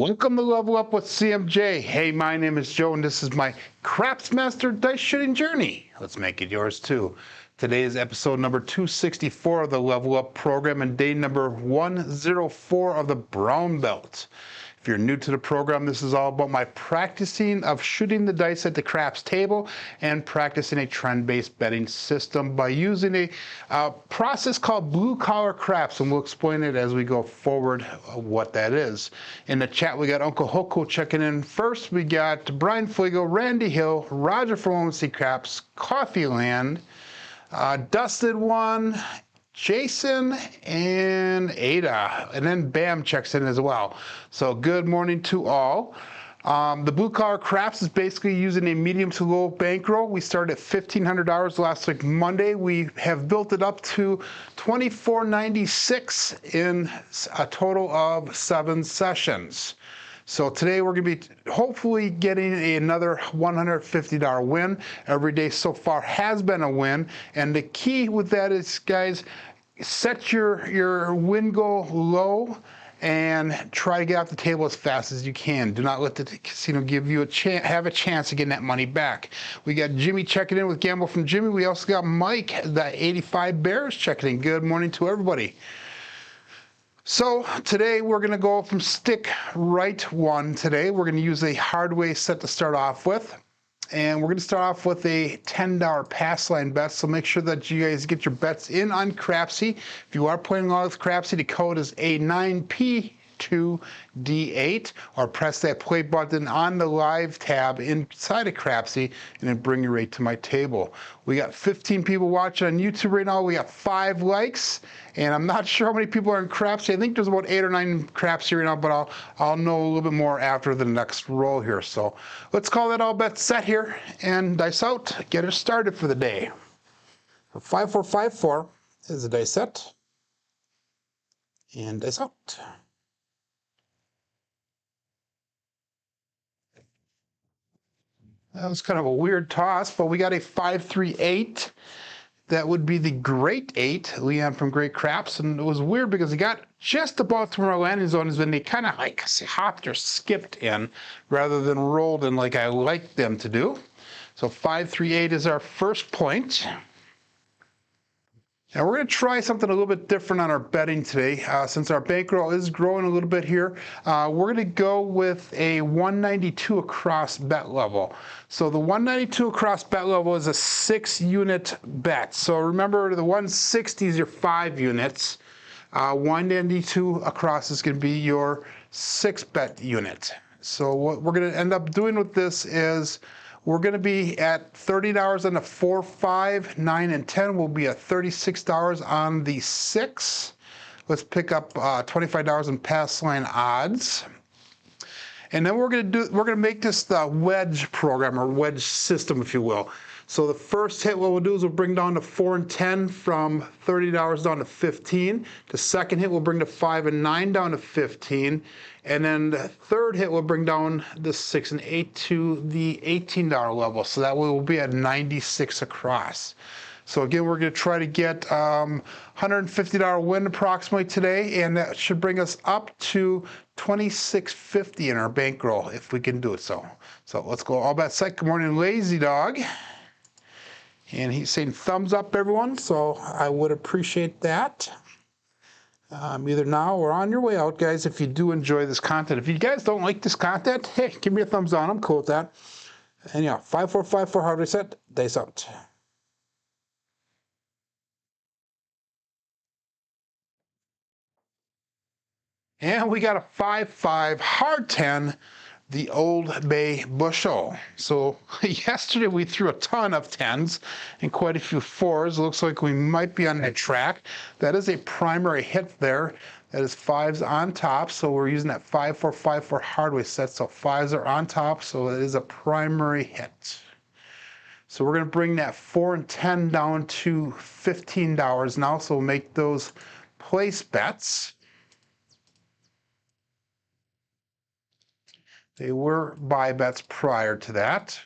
Welcome to Level Up with CMJ. Hey, my name is Joe, and this is my Craps Master dice shooting journey. Let's make it yours too. Today is episode number 264 of the Level Up program and day number 104 of the Brown Belt. If you're new to the program, this is all about my practicing of shooting the dice at the craps table and practicing a trend-based betting system by using a process called blue collar craps, and we'll explain it as we go forward what that is. In the chat, we got Uncle Hoko checking in first. We got Brian Fliegel, Randy Hill, Roger from OMC Craps, Coffeeland, Dusted One, Jason, and Ada, and then Bam checks in as well. So good morning to all. The blue collar craps is basically using a medium to low bankroll. We started at $1,500 last week Monday. We have built it up to $2,496 in a total of 7 sessions. So today we're going to be hopefully getting another $150 win. Every day so far has been a win. And the key with that is, guys, set your win goal low and try to get off the table as fast as you can. Do not let the casino give you have a chance of getting that money back. We got Jimmy checking in with Gamble from Jimmy. We also got Mike, the 85 Bears, checking in. Good morning to everybody. So today we're going to go from stick right one today. We're going to use a hard way set to start off with. And we're going to start off with a $10 pass line bet. So make sure that you guys get your bets in on Crapsee. If you are playing along with Crapsee, the code is A9P2D8, or press that play button on the live tab inside of Crapsee and then bring your rate to my table. We got 15 people watching on YouTube right now. We got 5 likes, and I'm not sure how many people are in Crapsee. I think there's about 8 or 9 Crapsee right now, but I'll know a little bit more after the next roll here. So let's call that all bets set here and dice out. Get it started for the day. 5454 is the dice set, and dice out. That was kind of a weird toss, but we got a 538. That would be the Great 8, Leon from Great Craps. And it was weird because he got just about to our landing zone is when they kind of like hopped or skipped in rather than rolled in like I like them to do. So 538 is our first point. Now we're going to try something a little bit different on our betting today. Since our bankroll is growing a little bit here, we're going to go with a 192 across bet level. So the 192 across bet level is a 6-unit bet. So remember, the 160 is your 5 units. 192 across is going to be your 6-bet unit. So what we're going to end up doing with this is we're going to be at $30 on the 4, 5, 9, and 10. We'll be at $36 on the 6. Let's pick up $25 in pass line odds. And then we're going to make this the wedge program, or wedge system, if you will. So the first hit, what we'll do is we'll bring down to 4 and 10 from $30 down to 15. The second hit will bring the 5 and 9 down to 15. And then the third hit will bring down the 6 and 8 to the $18 level. So that will be at 96 across. So again, we're going to try to get $150 win approximately today, and that should bring us up to $26.50 in our bankroll if we can do it so. So let's go all bet set. Good morning, Lazy Dog. And he's saying thumbs up, everyone, so I would appreciate that. Either now or on your way out, guys, if you do enjoy this content. If you guys don't like this content, hey, give me a thumbs down. I'm cool with that. And yeah, 5454 hard reset, dice out. And we got a 5-5 hard 10, the Old Bay Bushel. So yesterday we threw a ton of 10s and quite a few 4s. It looks like we might be on that track. That is a primary hit there. That is 5s on top. So we're using that 5454 hardware set. So 5s are on top. So it is a primary hit. So we're going to bring that 4 and 10 down to $15 now. So we'll make those place bets. They were buy bets prior to that.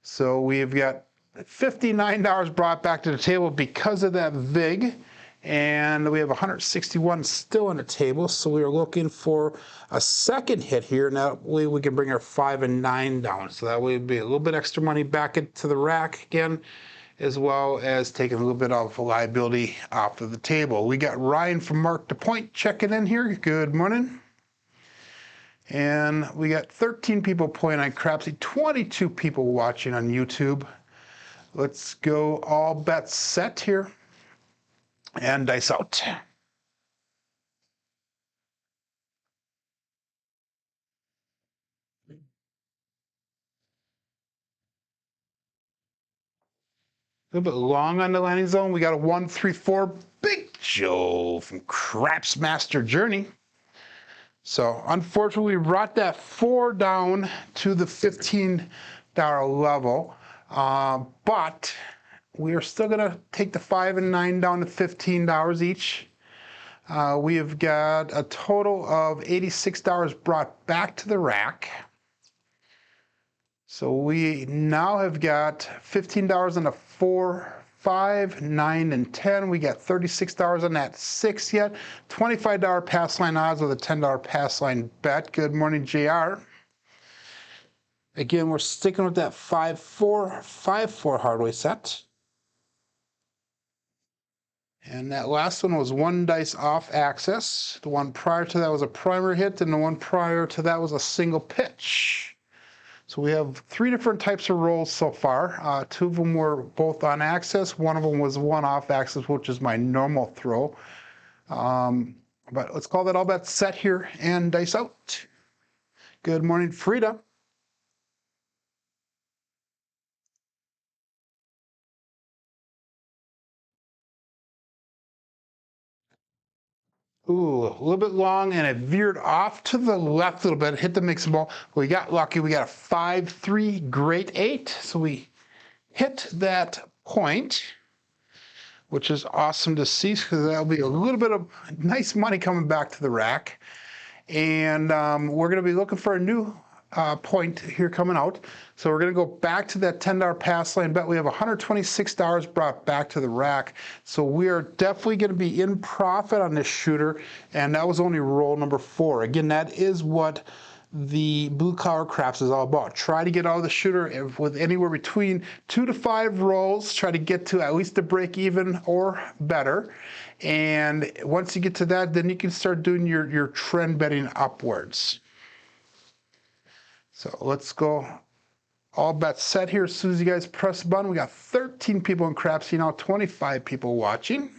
So we've got $59 brought back to the table because of that VIG. And we have 161 still on the table, so we are looking for a second hit here, and that way we can bring our 5 and 9 down. So that way it'd be a little bit extra money back into the rack again, as well as taking a little bit of liability off of the table. We got Ryan from Mark the Point checking in here. Good morning. And we got 13 people playing on Crapsee, 22 people watching on YouTube. Let's go all bets set here and dice out. A little bit long on the landing zone. We got a 1-3-4 Big Joe from Craps Master Journey. So unfortunately, we brought that 4 down to the $15 level, but we are still going to take the 5 and 9 down to $15 each. We have got a total of $86 brought back to the rack. So we now have got $15 on the 4, 5, 9, and 10. We got $36 on that 6 yet. $25 pass line odds with a $10 pass line bet. Good morning, JR. Again, we're sticking with that 5-4, 5-4 hardware set. And that last one was 1 dice off axis. The one prior to that was a primer hit, and the one prior to that was a single pitch. So we have 3 different types of rolls so far. 2 of them were both on axis. 1 of them was 1 off axis, which is my normal throw. But let's call that all bets set here and dice out. Good morning, Frida. Ooh, a little bit long, and it veered off to the left a little bit, hit the mixing ball. We got lucky. We got a 5-3 great 8. So we hit that point, which is awesome to see, because that'll be a little bit of nice money coming back to the rack. And we're going to be looking for a new point here coming out. So we're going to go back to that $10 pass line bet. We have $126 brought back to the rack. So we are definitely going to be in profit on this shooter. And that was only roll number 4. Again, that is what the blue collar craps is all about. Try to get out of the shooter with anywhere between 2 to 5 rolls. Try to get to at least a break even or better. And once you get to that, then you can start doing your trend betting upwards. So let's go all bets set here. As soon as you guys press the button, we got 13 people in Crapsee now, 25 people watching.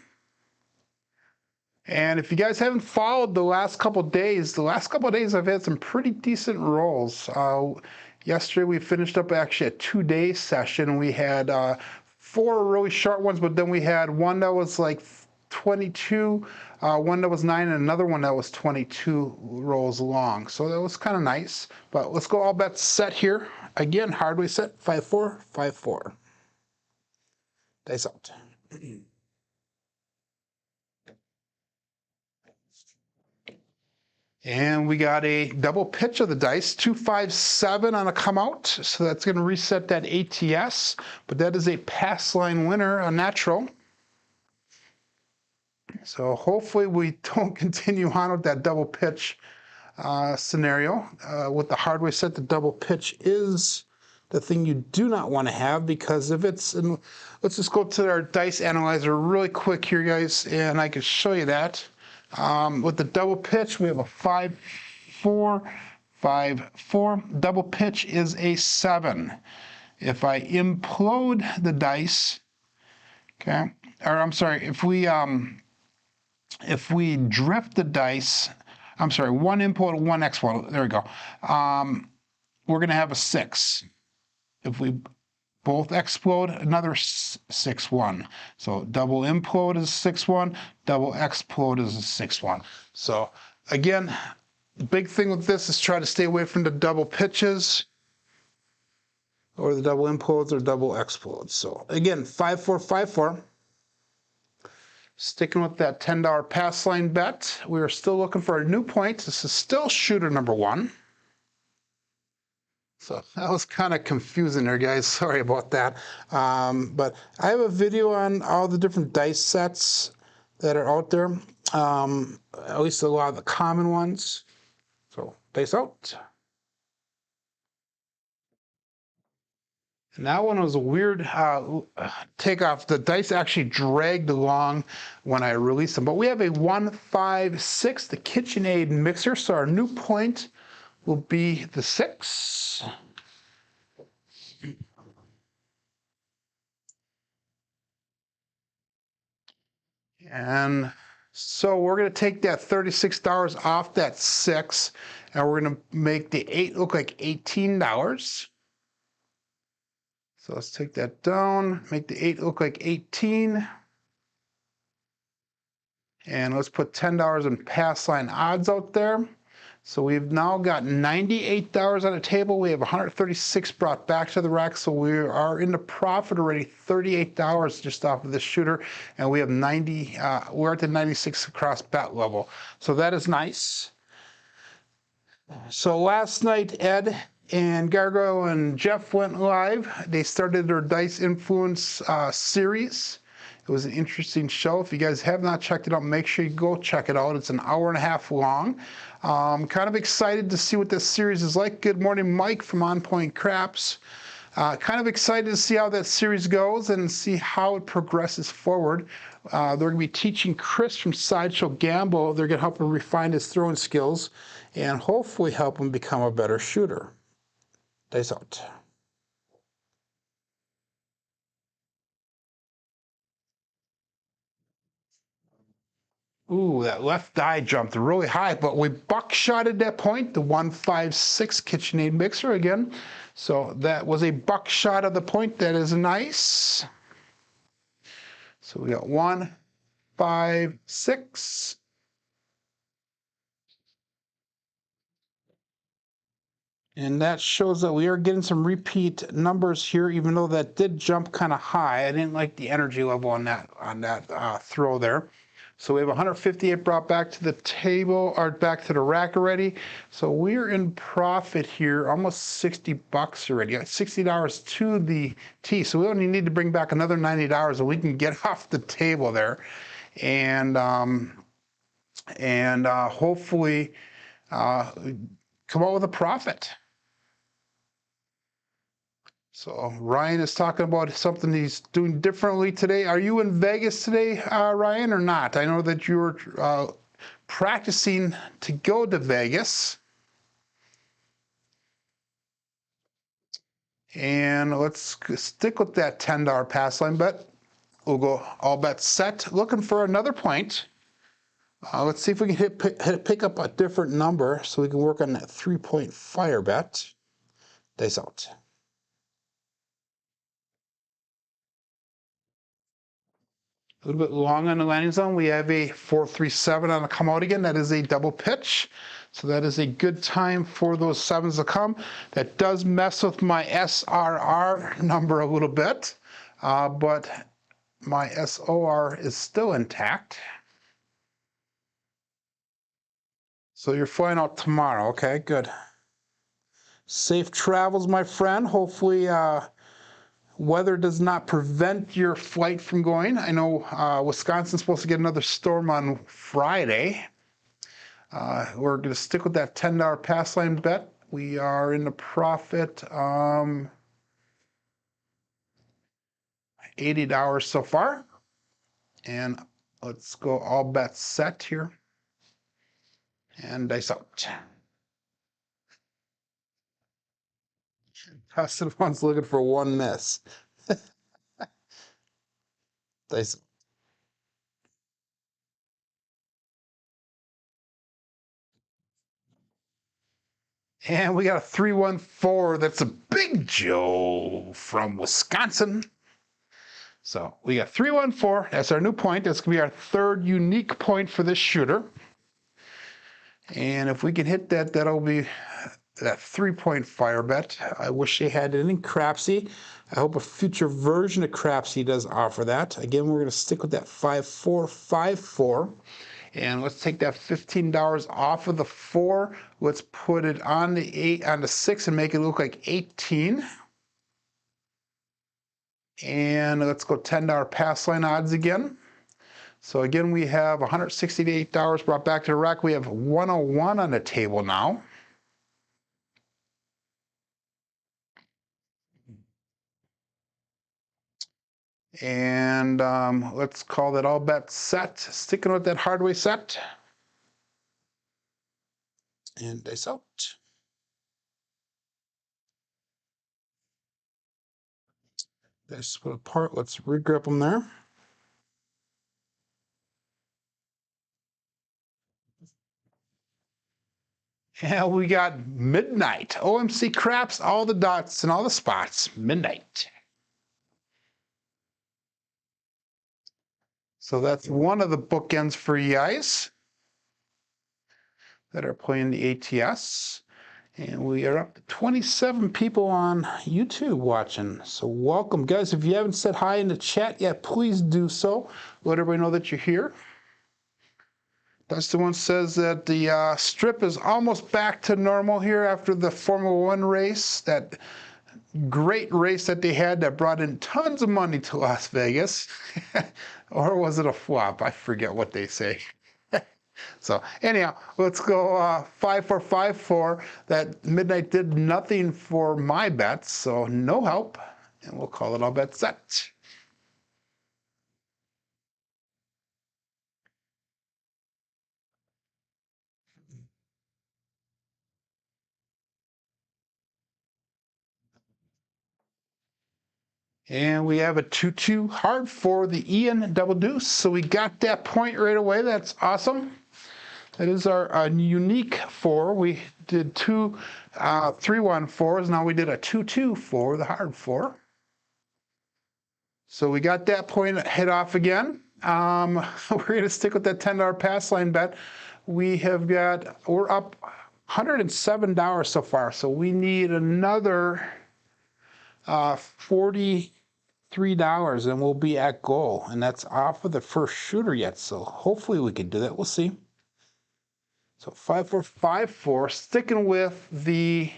And if you guys haven't followed the last couple days I've had some pretty decent rolls. Yesterday we finished up actually a 2-day session. We had 4 really short ones, but then we had one that was like 22, one that was 9, and another one that was 22 rolls long. So that was kind of nice. But let's go all bets set here. Again, hardware set 5-4, 5-4. Dice out. And we got a double pitch of the dice, 2-5-7 on a come out. So that's going to reset that ATS. But that is a pass line winner, a natural. So hopefully we don't continue on with that double pitch scenario. With the hardware set, the double pitch is the thing you do not want to have, because if it's in, let's just go to our dice analyzer really quick here, guys, and I can show you that. With the double pitch, we have a 5-4, 5-4. Double pitch is a 7. If I implode the dice, okay, or I'm sorry, if we drift the dice, I'm sorry, 1 implode, 1 explode, there we go. We're going to have a 6. If we both explode, another 6-1. So double implode is 6-1, double explode is a 6-1. So again, the big thing with this is try to stay away from the double pitches or the double implodes or double explodes. So again, 5-4, 5-4. Sticking with that $10 pass line bet. We are still looking for a new point. This is still shooter number 1. So that was kind of confusing there, guys. Sorry about that. But I have a video on all the different dice sets that are out there, at least a lot of the common ones. So dice out. And that one was a weird takeoff. The dice actually dragged along when I released them. But we have a 156, the KitchenAid mixer. So our new point will be the 6. And so we're going to take that $36 off that 6, and we're going to make the 8 look like $18. So let's take that down, make the 8 look like 18. And let's put $10 in pass line odds out there. So we've now got $98 on the table. We have 136 brought back to the rack. So we are in the profit already, $38 just off of this shooter. And we have 90, we're at the 96 across bet level. So that is nice. So last night, Ed and Gargoyle and Jeff went live. They started their Dice Influence series. It was an interesting show. If you guys have not checked it out, make sure you go check it out. It's an hour-and-a-half long. Kind of excited to see what this series is like. Good morning, Mike from On Point Craps. Kind of excited to see how that series goes and see how it progresses forward. They're going to be teaching Chris from Sideshow Gamble. They're going to help him refine his throwing skills and hopefully help him become a better shooter. Dice out. Ooh, that left die jumped really high, but we buckshotted that point, the 156 KitchenAid mixer again. So that was a buckshot of the point. That is nice. So we got 1, 5, 6. And that shows that we are getting some repeat numbers here, even though that did jump kind of high. I didn't like the energy level on that throw there. So we have 158 brought back to the table, or back to the rack already. So we're in profit here, almost $60 already, $60 to the T. So we only need to bring back another $90 and we can get off the table there. And hopefully come out with a profit. So Ryan is talking about something he's doing differently today. Are you in Vegas today, Ryan, or not? I know that you were practicing to go to Vegas. And let's stick with that $10 pass line bet. We'll go all bets set. Looking for another point. Let's see if we can pick up a different number so we can work on that 3-point fire bet. Dice out. A little bit long on the landing zone. We have a 4-3-7 on the come out again. That is a double pitch. So that is a good time for those 7s to come. That does mess with my SRR number a little bit, but my SOR is still intact. So you're flying out tomorrow. Okay, good. Safe travels, my friend. Hopefully, weather does not prevent your flight from going. I know Wisconsin's supposed to get another storm on Friday. We're going to stick with that $10 pass line bet. We are in the profit, $80 so far. And let's go all bets set here. And dice out. Positive one's looking for one miss. Dice. And we got a 314. That's a Big Joe from Wisconsin. So we got 314. That's our new point. That's going to be our third unique point for this shooter. And if we can hit that, that'll be that 3-point fire bet. I wish they had it in Crapsee. I hope a future version of Crapsee does offer that. Again, we're going to stick with that 5-4-5-4. And let's take that $15 off of the 4. Let's put it on the 6 and make it look like 18. And let's go $10 pass line odds again. So again, we have $168 brought back to the rack. We have 101 on the table now. And let's call that all bets set. Sticking with that hard way set. And dice out. They split apart. Let's regrip them there. And we got midnight. OMC craps, all the dots and all the spots. Midnight. So that's one of the bookends for you guys that are playing the ATS. And we are up to 27 people on YouTube watching. So welcome, guys. If you haven't said hi in the chat yet, please do so. Let everybody know that you're here. Dustin one says that the strip is almost back to normal here after the Formula One race. That great race that they had that brought in tons of money to Las Vegas. Or was it a flop? I forget what they say. So anyhow, let's go 5-4-5-4. That midnight did nothing for my bets, so no help. And we'll call it all bets set. And we have a 2-2 hard for the Ian double deuce. So we got that point right away. That's awesome. That is our unique 4. We did 2 3-1-4s. Now we did a 2-2 for the hard 4. So we got that point hit off again. We're going to stick with that $10 pass line bet. We're up $107 so far. So we need another $43 and we'll be at goal. And that's off of the first shooter yet. So hopefully we can do that. We'll see. So 5-4-5-4, sticking with the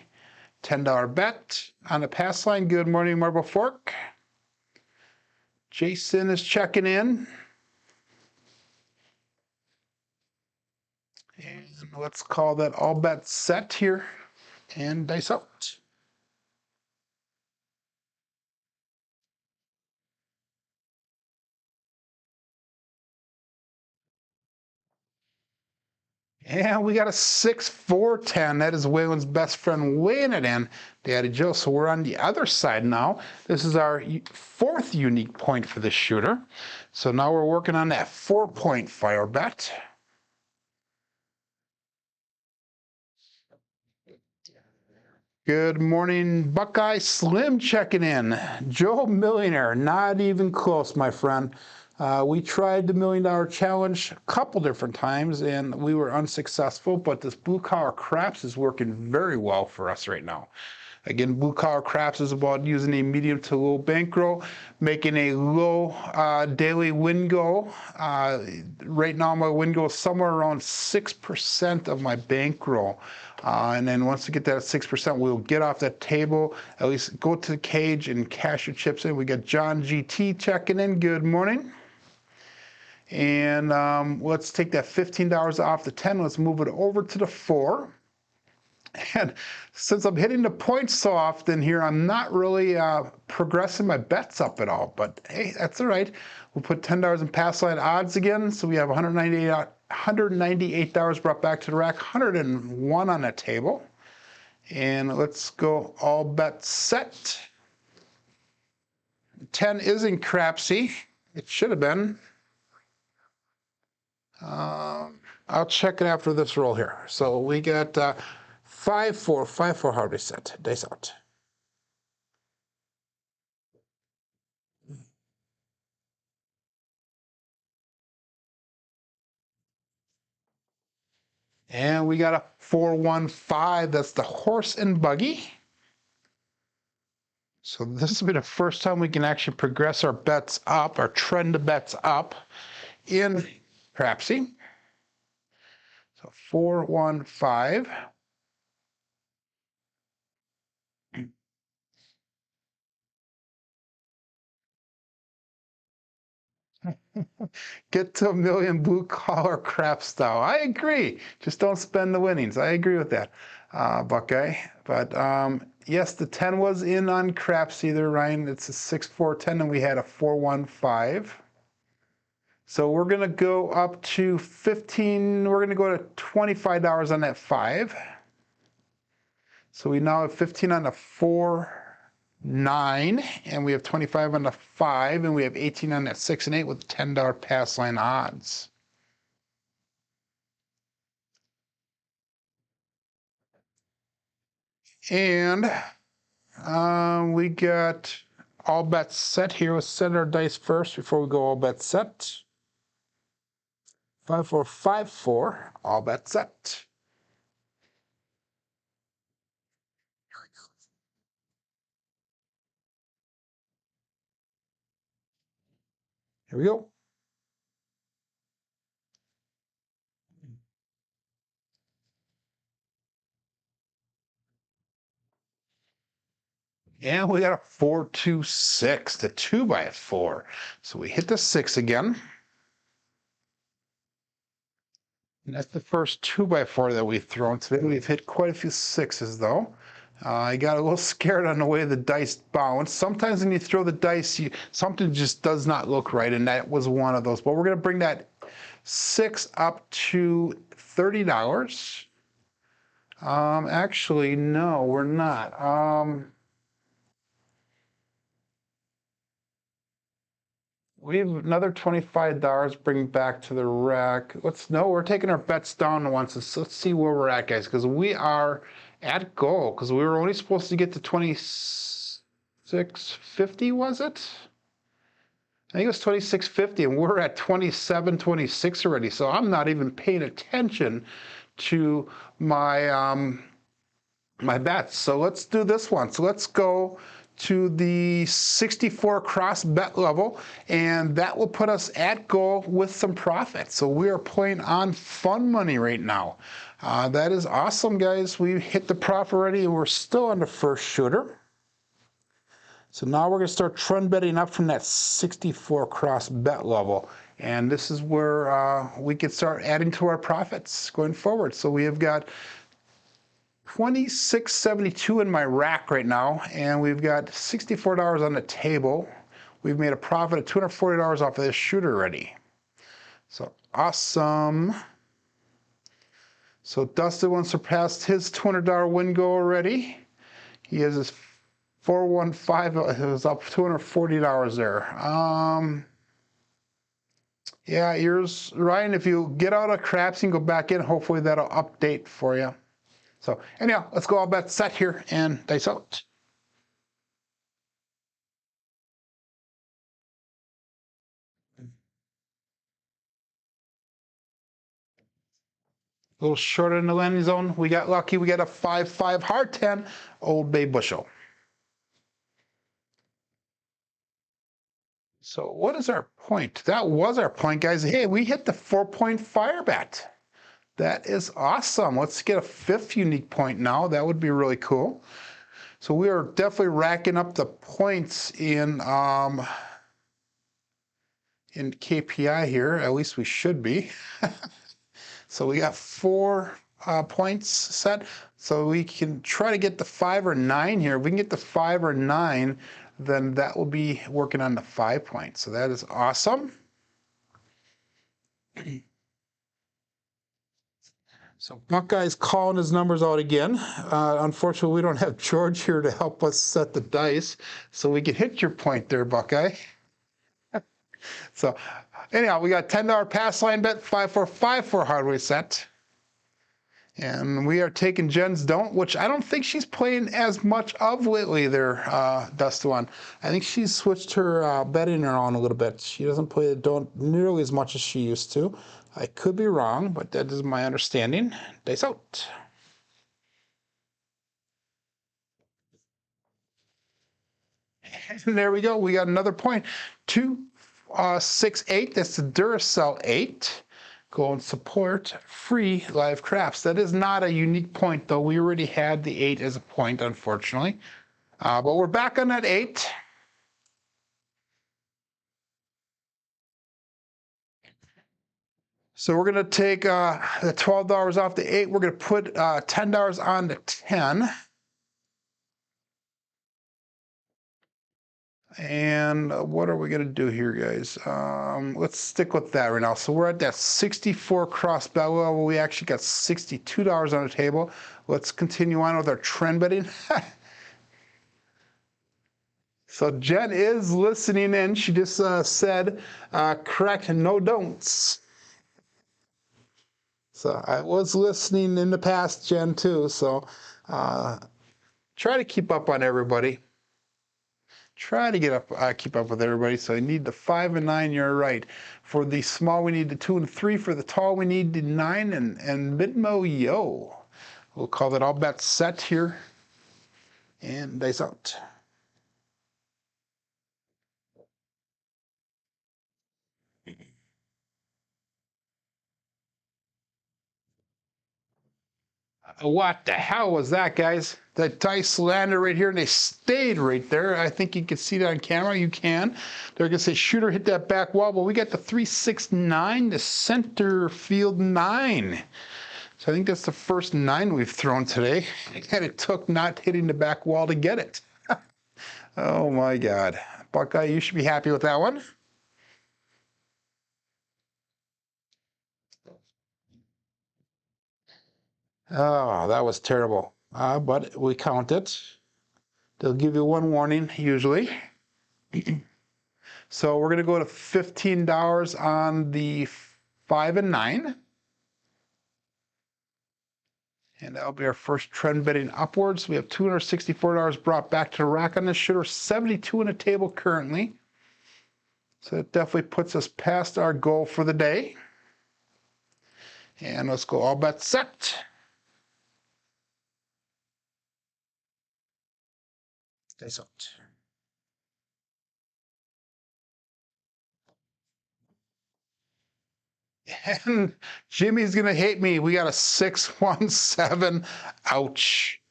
$10 bet on the pass line. Good morning, Marble Fork. Jason is checking in. And let's call that all bets set here and dice out. And we got a 6-4-10. That is Waylon's best friend weighing it in, Daddy Joe. So we're on the other side now. This is our 4th unique point for the shooter. So now we're working on that 4-point fire bet. Good morning, Buckeye Slim checking in. Joe Millionaire, not even close, my friend. We tried the $1 Million Challenge a couple different times and we were unsuccessful, but this blue collar craps is working very well for us right now. Again, blue collar craps is about using a medium to low bankroll, making a low daily win goal. Right now, my win goal is somewhere around 6% of my bankroll. And then once we get that at 6%, we'll get off that table, at least go to the cage and cash your chips in. We got John GT checking in. Good morning. And let's take that $15 off the 10. Let's move it over to the 4. And since I'm hitting the points so often here, I'm not really progressing my bets up at all. But hey, that's all right. We'll put $10 in pass line odds again. So we have $198 brought back to the rack, 101 on that table. And let's go all bets set. 10 is in Crapsee. It should have been. I'll check it after this roll here. So we got 5-4-5-4 hard reset. Dice out. And we got a 4-1-5. That's the horse and buggy. So this will be the first time we can actually progress our bets up, our trend of bets up in Crapsee. So 4-1-5. Get to 1,000,000 blue collar crap style. I agree. Just don't spend the winnings. I agree with that, Buckeye. But yes, the 10 was in on Crapsee there, Ryan. It's a 6-4-10, and we had a 4-1-5. So we're going to go up to 15. We're going to go to $25 on that 5. So we now have 15 on the 4-9, and we have 25 on the 5, and we have 18 on that 6 and 8 with $10 pass line odds. And we got all bets set here. Let's set our dice first before we go all bets set. 5-4-5-4, all bets set. Here we go. And we got a 4-2-6, the 2x4. So we hit the 6 again. And that's the first 2x4 that we've thrown today. We've hit quite a few 6s though. I got a little scared on the way the dice bounced. Sometimes when you throw the dice, something just does not look right, and that was one of those. But we're going to bring that 6 up to $30. Actually, no, we're not. We have another $25 bring back to the rack. We're taking our bets down once. Let's see where we're at, guys, because we are at goal, because we were only supposed to get to 26.50, was it? I think it was 26.50, and we're at 27.26 already. So I'm not even paying attention to my my bets. So let's do this one. So let's go to the 64 cross bet level, and that will put us at goal with some profit. So we are playing on fun money right now. That is awesome, guys. We hit the profit already, and we're still on the first shooter. So now we're going to start trend betting up from that 64 cross bet level. And this is where we can start adding to our profits going forward. So we have got $26.72 in my rack right now, and we've got $64 on the table. We've made a profit of $240 off of this shooter already. So awesome. So Dustin once surpassed his $200 win goal already. He has his 415. It was up $240 there. Yeah, yours, Ryan. If you get out of Crapsee and go back in, hopefully that'll update for you. So anyhow, let's go all bets set here and dice out. A little shorter in the landing zone. We got lucky. We got a 5-5 hard 10 Old Bay bushel. So what is our point? That was our point, guys. Hey, we hit the 4-point fire bet. That is awesome. Let's get a 5th unique point now. That would be really cool. So we are definitely racking up the points in KPI here. At least we should be. So we got 4 points set. So we can try to get the 5 or 9 here. If we can get the 5 or 9, then that will be working on the 5 points. So that is awesome. So Buckeye's calling his numbers out again. Unfortunately, we don't have George here to help us set the dice, so we can hit your point there, Buckeye. So anyhow, we got $10 pass line bet, 5-4-5-4 hardware set. And we are taking Jen's don't, which I don't think she's playing as much of lately there, Dusty One. I think she's switched her betting around a little bit. She doesn't play the don't nearly as much as she used to. I could be wrong, but that is my understanding. Dice out. And there we go. We got another point. 2-6-8. That's the Duracell 8. Go and support free live craps. That is not a unique point, though. We already had the 8 as a point, unfortunately. But we're back on that 8. So we're going to take the $12 off the 8. We're going to put $10 on the 10. And what are we going to do here, guys? Let's stick with that right now. So we're at that 64 cross bet level. We actually got $62 on the table. Let's continue on with our trend betting. So Jen is listening in. She just said, correct, no don'ts. So I was listening in the past, Jen, too. So try to keep up on everybody. Try to keep up with everybody. So I need the 5 and 9. You're right. For the small, we need the 2 and 3. For the tall, we need the 9 and mid-mo yo. We'll call that all bets set here. And dice out. What the hell was that, guys? The dice landed right here and they stayed right there. I think you can see that on camera. You can. They're going to say shooter hit that back wall, but we got the 3-6-9, the center field 9. So I think that's the first 9 we've thrown today. And it took not hitting the back wall to get it. Oh my God. Buckeye, you should be happy with that one. Oh, that was terrible. But we count it. They'll give you one warning, usually. So we're going to go to $15 on the 5 and 9. And that'll be our first trend betting upwards. We have $264 brought back to the rack on this shooter, 72 in the table currently. So it definitely puts us past our goal for the day. And let's go all bets set. Dice out. And Jimmy's going to hate me. We got a 6-1-7. Ouch.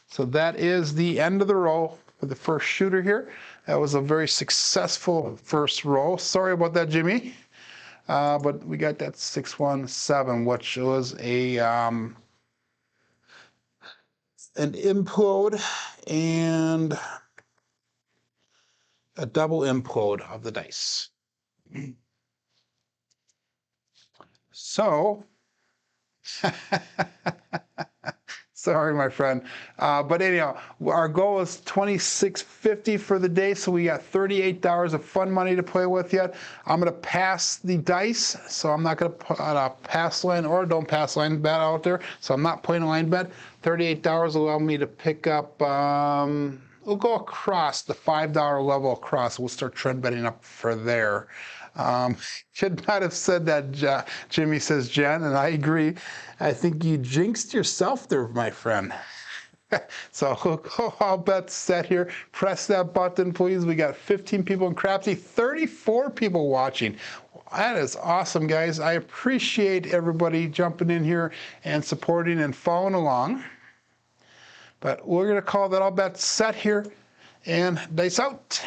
So that is the end of the roll for the first shooter here. That was a very successful first roll. Sorry about that, Jimmy. But we got that 6-1-7, which was an implode and a double implode of the dice. So, sorry, my friend. But anyhow, our goal is $26.50 for the day, so we got $38 of fun money to play with yet. I'm going to pass the dice, so I'm not going to put a pass line or don't pass line bet out there, so I'm not playing a line bet. $38 will allow me to pick up, we'll go across the $5 level across. We'll start trend betting up for there. Should not have said that, Jimmy, says Jen, and I agree. I think you jinxed yourself there, my friend. So we'll go all bets set here. Press that button, please. We got 15 people in Crapsee, 34 people watching. That is awesome, guys. I appreciate everybody jumping in here and supporting and following along. But we're going to call that all bets set here and dice out.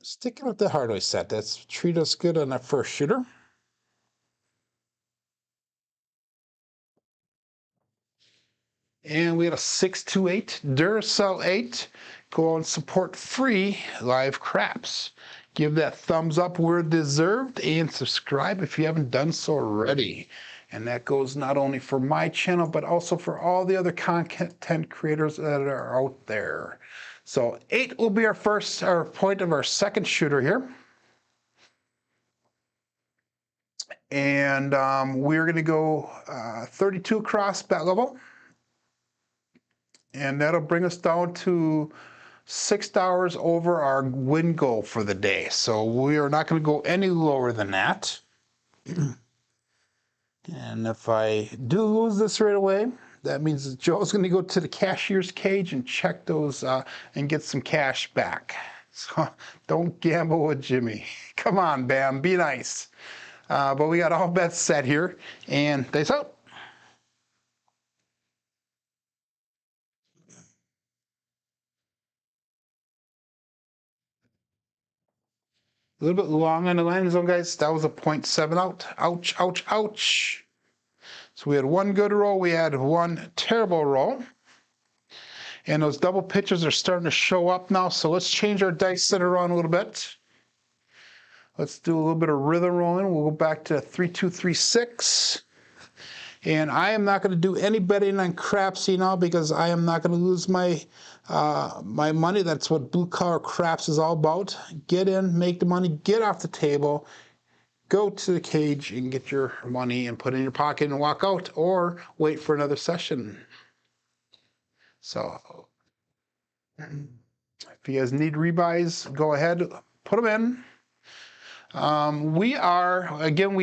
Sticking with the hardware set. That's treat us good on that first shooter. And we had a 628 Duracell 8. Go and support free live craps. Give that thumbs up where deserved and subscribe if you haven't done so already. And that goes not only for my channel, but also for all the other content creators that are out there. So 8 will be our point of our second shooter here. And we're going to go 32 across bet level. And that'll bring us down to $6 over our win goal for the day. So we are not going to go any lower than that. And if I do lose this right away, that means that Joe's going to go to the cashier's cage and check those and get some cash back. So don't gamble with Jimmy. Come on, Bam, be nice. But we got all bets set here, and dice out. A little bit long on the landing zone, guys. That was a 0.7 out. Ouch, ouch, ouch. So we had one good roll. We had one terrible roll. And those double pitches are starting to show up now. So let's change our dice set around a little bit. Let's do a little bit of rhythm rolling. We'll go back to 3-2-3-6. And I am not going to do any betting on Crapsee now because I am not going to lose my my money. That's what Blue Collar Craps is all about. Get in, make the money, get off the table, go to the cage and get your money and put it in your pocket and walk out, or wait for another session. So if you guys need rebuys, go ahead, put them in. We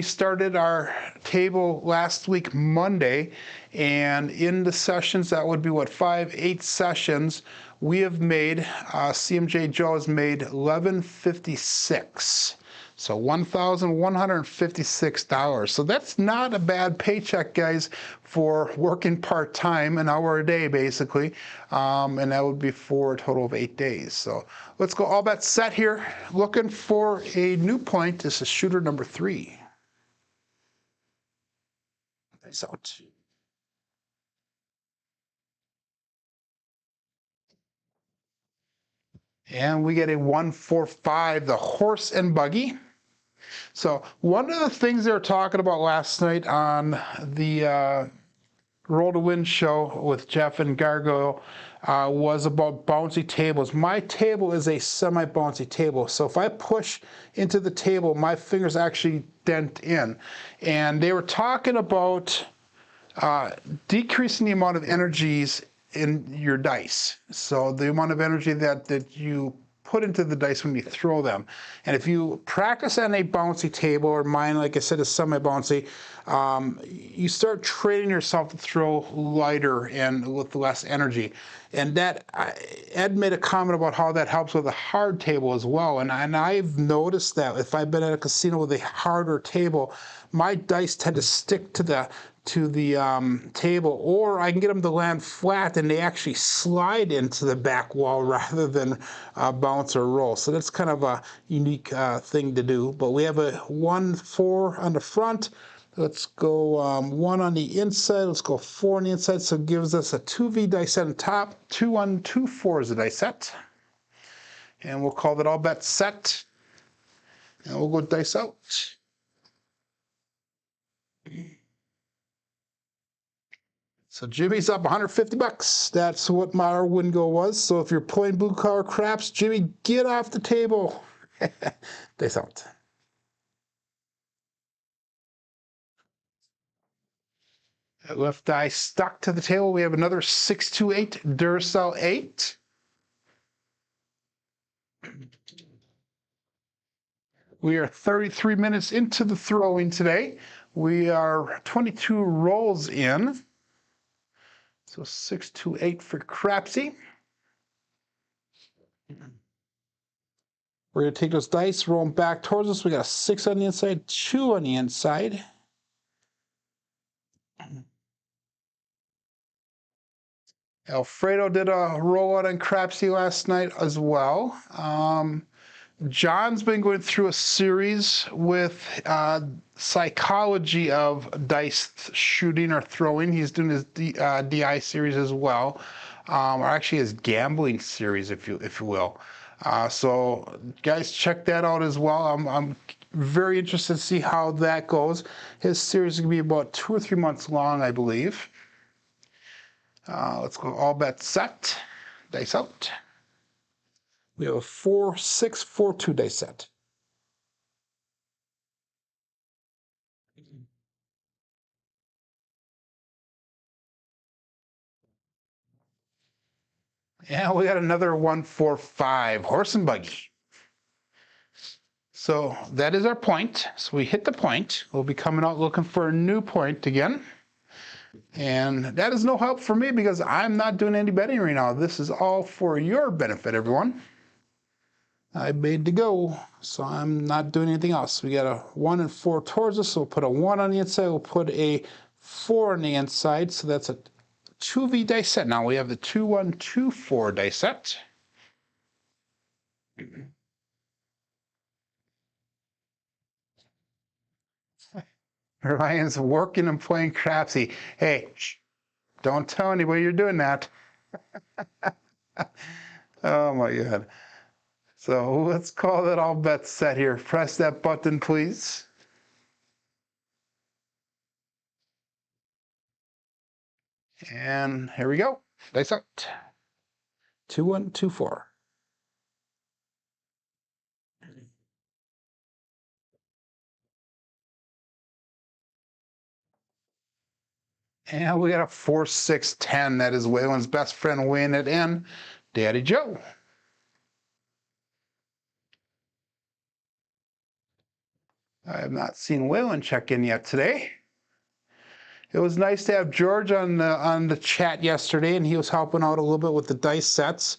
started our table last week, Monday, and in the sessions, that would be what, 8 sessions, we have made, CMJ Joe has made $11.56. So $1,156. So that's not a bad paycheck, guys, for working part-time, an hour a day, basically. And that would be for a total of 8 days. So let's go all bets set here. Looking for a new point. This is shooter number 3. Nice out. And we get a 145, the horse and buggy. So one of the things they were talking about last night on the Roll to Win show with Jeff and Gargoyle was about bouncy tables. My table is a semi-bouncy table, so if I push into the table, my fingers actually dent in. And they were talking about decreasing the amount of energies in your dice. So the amount of energy that you put into the dice when you throw them. And if you practice on a bouncy table, or mine, like I said, is semi-bouncy, you start training yourself to throw lighter and with less energy. And that, Ed made a comment about how that helps with a hard table as well. And I've noticed that if I've been at a casino with a harder table, my dice tend to stick to the table, or I can get them to land flat and they actually slide into the back wall rather than bounce or roll. So that's kind of a unique thing to do. But we have a 1-4 on the front. Let's go 1 on the inside. Let's go 4 on the inside. So it gives us a 2V dice set on top. 2-1, 2-4 is the dice set. And we'll call that all bets set. And we'll go dice out. So Jimmy's up 150 bucks. That's what my win goal was. So if you're playing Blue Collar Craps, Jimmy, get off the table. Dice out. Left die stuck to the table. We have another 628 Duracell 8. We are 33 minutes into the throwing today. We are 22 rolls in. So 628 for Crapsee. We're going to take those dice, roll them back towards us. We got a 6 on the inside, 2 on the inside. Alfredo did a rollout on Crapsee last night as well. John's been going through a series with psychology of dice shooting or throwing. He's doing his DI series as well, or actually his gambling series, if you will. So guys, check that out as well. I'm very interested to see how that goes. His series is going to be about 2 or 3 months long, I believe. Let's go all bets set. Dice out. We have a 4-6-4-2 dice set. And we got another 1-4-5 horse and buggy. So that is our point. So we hit the point. We'll be coming out looking for a new point again. And that is no help for me because I'm not doing any betting right now. This is all for your benefit, everyone. I made to go, so I'm not doing anything else. We got a 1 and 4 towards us, so we'll put a 1 on the inside. We'll put a 4 on the inside, so that's a 2V dice set. Now we have the 2-1, 2-4 dice set. Ryan's working and playing Crapsee. Hey, shh, don't tell anybody you're doing that. Oh my God. So let's call that all bets set here. Press that button, please. And here we go. Dice out. 2124. And we got a 4-6-10. That is Waylon's best friend weighing it in. Daddy Joe. I have not seen Waylon check in yet today. It was nice to have George on the chat yesterday, and he was helping out a little bit with the dice sets.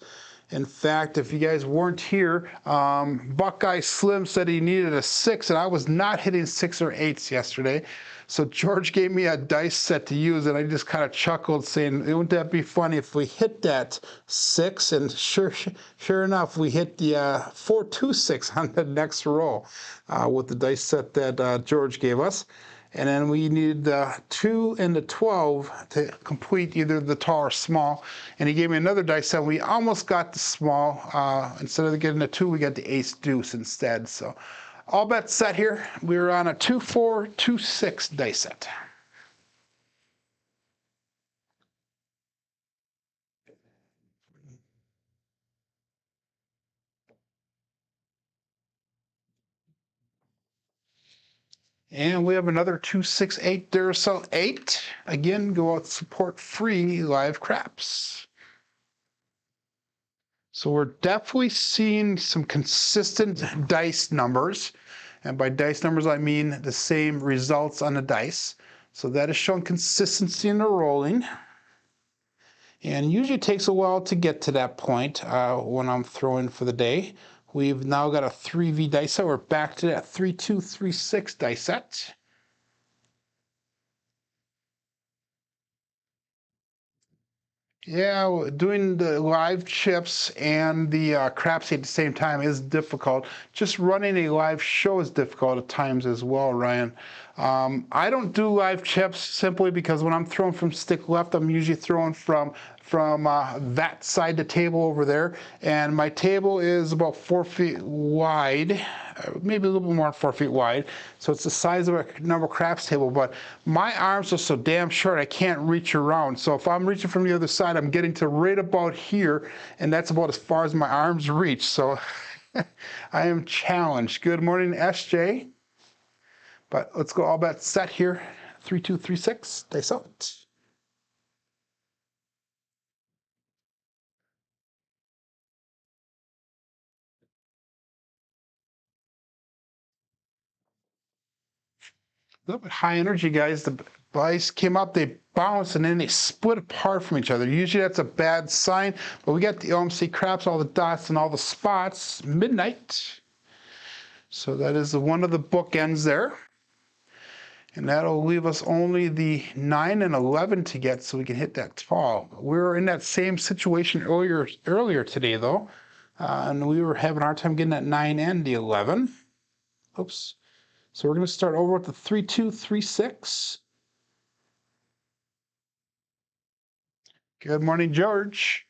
In fact, if you guys weren't here, Buckeye Slim said he needed a 6, and I was not hitting 6 or 8s yesterday. So George gave me a dice set to use, and I just kind of chuckled, saying, "Wouldn't that be funny if we hit that 6?" And sure enough, we hit the 4-2-6 on the next roll with the dice set that George gave us. And then we needed the 2 and the 12 to complete either the tall or small. And he gave me another dice set. We almost got the small. Instead of getting the 2, we got the ace deuce instead. So all bets set here. We're on a 2-4-2-6 dice set. And we have another 268 Duracell 8. Again, go out support free live craps. So we're definitely seeing some consistent dice numbers. And by dice numbers, I mean the same results on the dice. So that is showing consistency in the rolling. And usually it takes a while to get to that point when I'm throwing for the day. We've now got a 3V dice set. We're back to that 3-2-3-6 dice set. Yeah, doing the live chips and the Crapsee at the same time is difficult. Just running a live show is difficult at times as well, Ryan. I don't do live chips simply because when I'm throwing from stick left, I'm usually throwing from that side of the table over there, and my table is about 4 feet wide, maybe a little bit more than 4 feet wide, so it's the size of a normal craps table, but my arms are so damn short I can't reach around. So if I'm reaching from the other side, I'm getting to right about here, and that's about as far as my arms reach. So I am challenged. Good morning, SJ. But let's go all bets set here. 3-2-3-6, dice out. A little bit high energy, guys. The dice came up, they bounced, and then they split apart from each other. Usually that's a bad sign, but we got the OMC craps, all the dots and all the spots, midnight. So that is one of the bookends there. And that'll leave us only the 9 and 11 to get so we can hit that tall. We were in that same situation earlier today, though, and we were having a hard time getting that 9 and the 11. Oops. So we're going to start over with the 3-2-3-6. Good morning, George.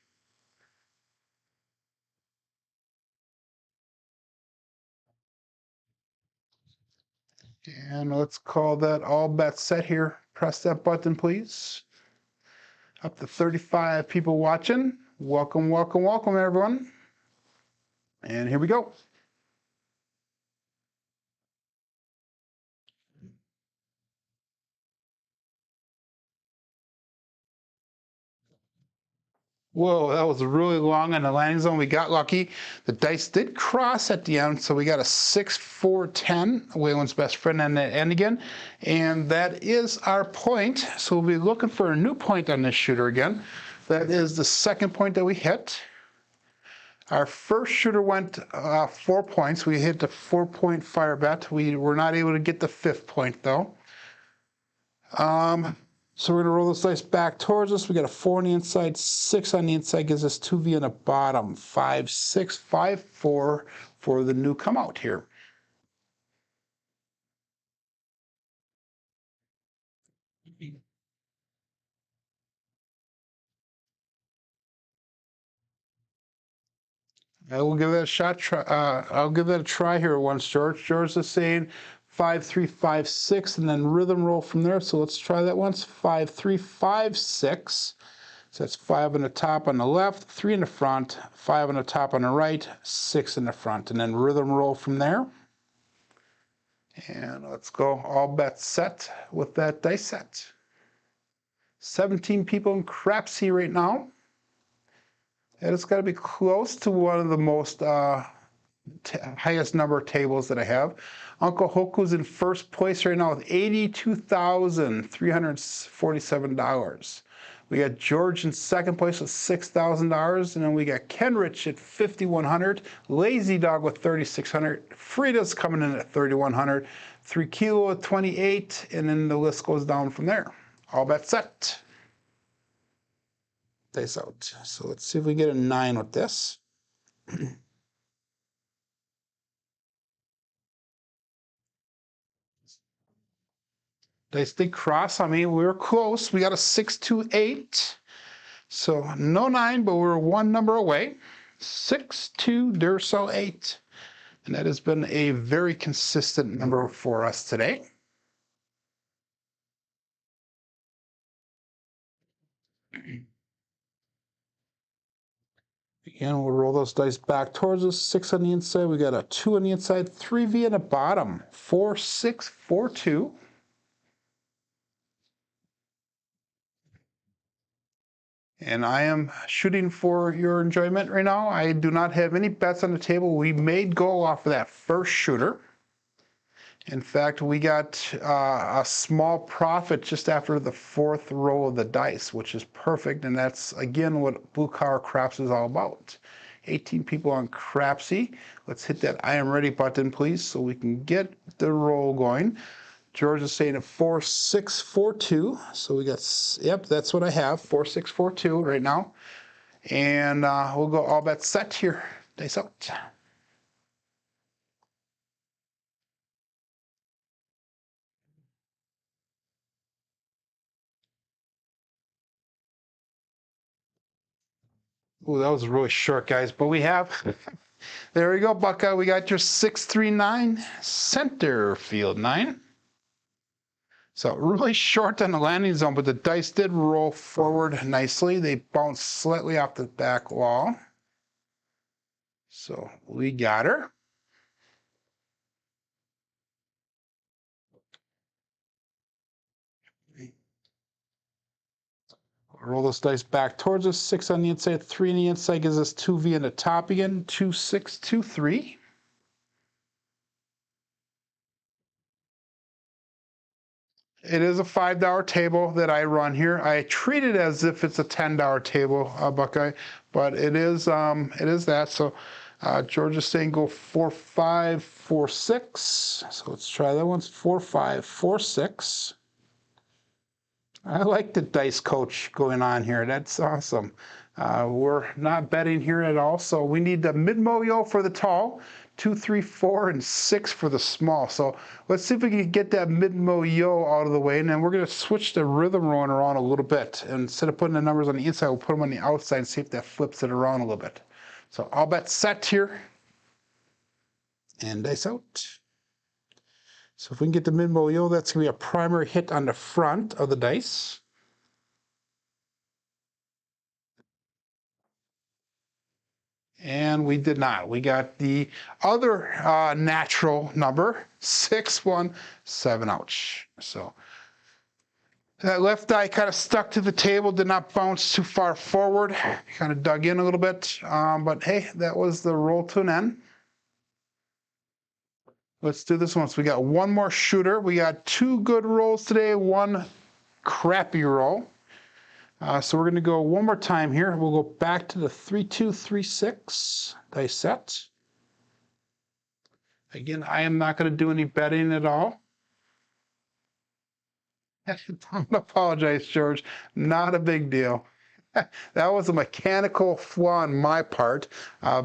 And let's call that all bets set here. Press that button, please. Up to 35 people watching. Welcome, welcome, welcome, everyone. And here we go. Whoa, that was really long on the landing zone. We got lucky. The dice did cross at the end, so we got a 6-4-10, Waylon's best friend on that end again. And that is our point. So we'll be looking for a new point on this shooter again. That is the second point that we hit. Our first shooter went 4 points. We hit the 4-point fire bet. We were not able to get the 5th point, though. So we're going to roll this dice back towards us. We got a 4 on the inside, 6 on the inside, gives us 2V on the bottom. 5, 6, 5, 4 for the new come out here. I will give that a shot. I'll give that a try here once, George. George is saying 5, 3, 5, 6, and then rhythm roll from there. So let's try that once. 5, 3, 5, 6. So that's 5 on the top on the left, 3 in the front, 5 on the top on the right, 6 in the front, and then rhythm roll from there. And let's go all bets set with that dice set. 17 people in Crapsee right now. And it's got to be close to one of the most highest number of tables that I have. Uncle Hoku's in first place right now with $82,347. We got George in second place with $6,000, and then we got Kenrich at $5,100, Lazy Dog with $3,600, Frida's coming in at $3,100, 3 Kilo at $28, and then the list goes down from there. All bets set. Dice out. So let's see if we get a 9 with this. Dice did cross. I mean, we were close. We got a 6, 2, 8. So no 9, but we're one number away. 6, 2, Duracell 8. And that has been a very consistent number for us today. Again, we'll roll those dice back towards us. 6 on the inside. We got a 2 on the inside, 3V on the bottom. 4, 6, 4, 2. And I am shooting for your enjoyment right now. I do not have any bets on the table. We made go off of that first shooter. In fact, we got a small profit just after the 4th roll of the dice, which is perfect. And that's, again, what Blue Collar Craps is all about. 18 people on Crapsee. Let's hit that I am ready button, please, so we can get the roll going. George is saying a 4, 6, 4, 2. So we got, yep, that's what I have, 4, 6, 4, 2 right now. And we'll go all bets set here. Dice out. Ooh, that was really short, guys, but we have, there we go, Buckeye. We got your 639 center field 9. So really short on the landing zone, but the dice did roll forward nicely. They bounced slightly off the back wall. So we got her. Roll those dice back towards us. 6 on the inside, 3 on the inside gives us 2V on the top again. 2, 6, 2, 3. It is a $5 table that I run here. I treat it as if it's a $10 table, Buckeye, but it is that. So George is saying go 4, 5, 4, 6. So let's try that one. 4, 5, 4, 6. I like the dice coach going on here. That's awesome. We're not betting here at all. So we need the mid-mo-yo for the tall, 2, 3, 4, and 6 for the small. So let's see if we can get that mid-mo-yo out of the way. And then we're going to switch the rhythm rolling around a little bit. And instead of putting the numbers on the inside, we'll put them on the outside and see if that flips it around a little bit. So all bets set here. And dice out. So if we can get the mid-mo-yo, that's going to be a primary hit on the front of the dice. And we did not. We got the other natural number, 6, 1, 7, ouch. So that left die kind of stuck to the table, did not bounce too far forward, kind of dug in a little bit. But hey, that was the roll to an end. Let's do this one. So we got one more shooter. We got 2 good rolls today, 1 crappy roll. So we're going to go one more time here. We'll go back to the 3, 2, 3, 6 dice set. Again, I am not going to do any betting at all. Don't apologize, George. Not a big deal. That was a mechanical flaw on my part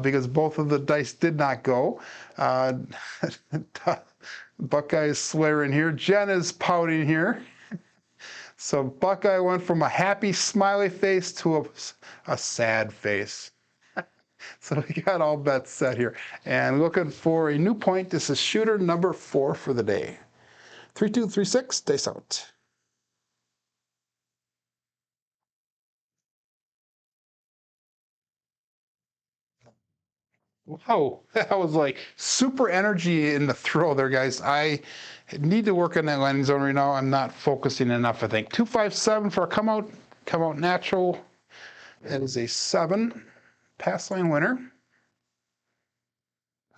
because both of the dice did not go. Buckeye is swearing here. Jen is pouting here. So Buckeye went from a happy, smiley face to a sad face. So we got all bets set here. And looking for a new point. This is shooter number 4 for the day. 3236, dice out. Wow, that was like super energy in the throw there, guys. I need to work on that landing zone right now. I'm not focusing enough, I think. 257 for a come out natural. That is a 7 pass line winner.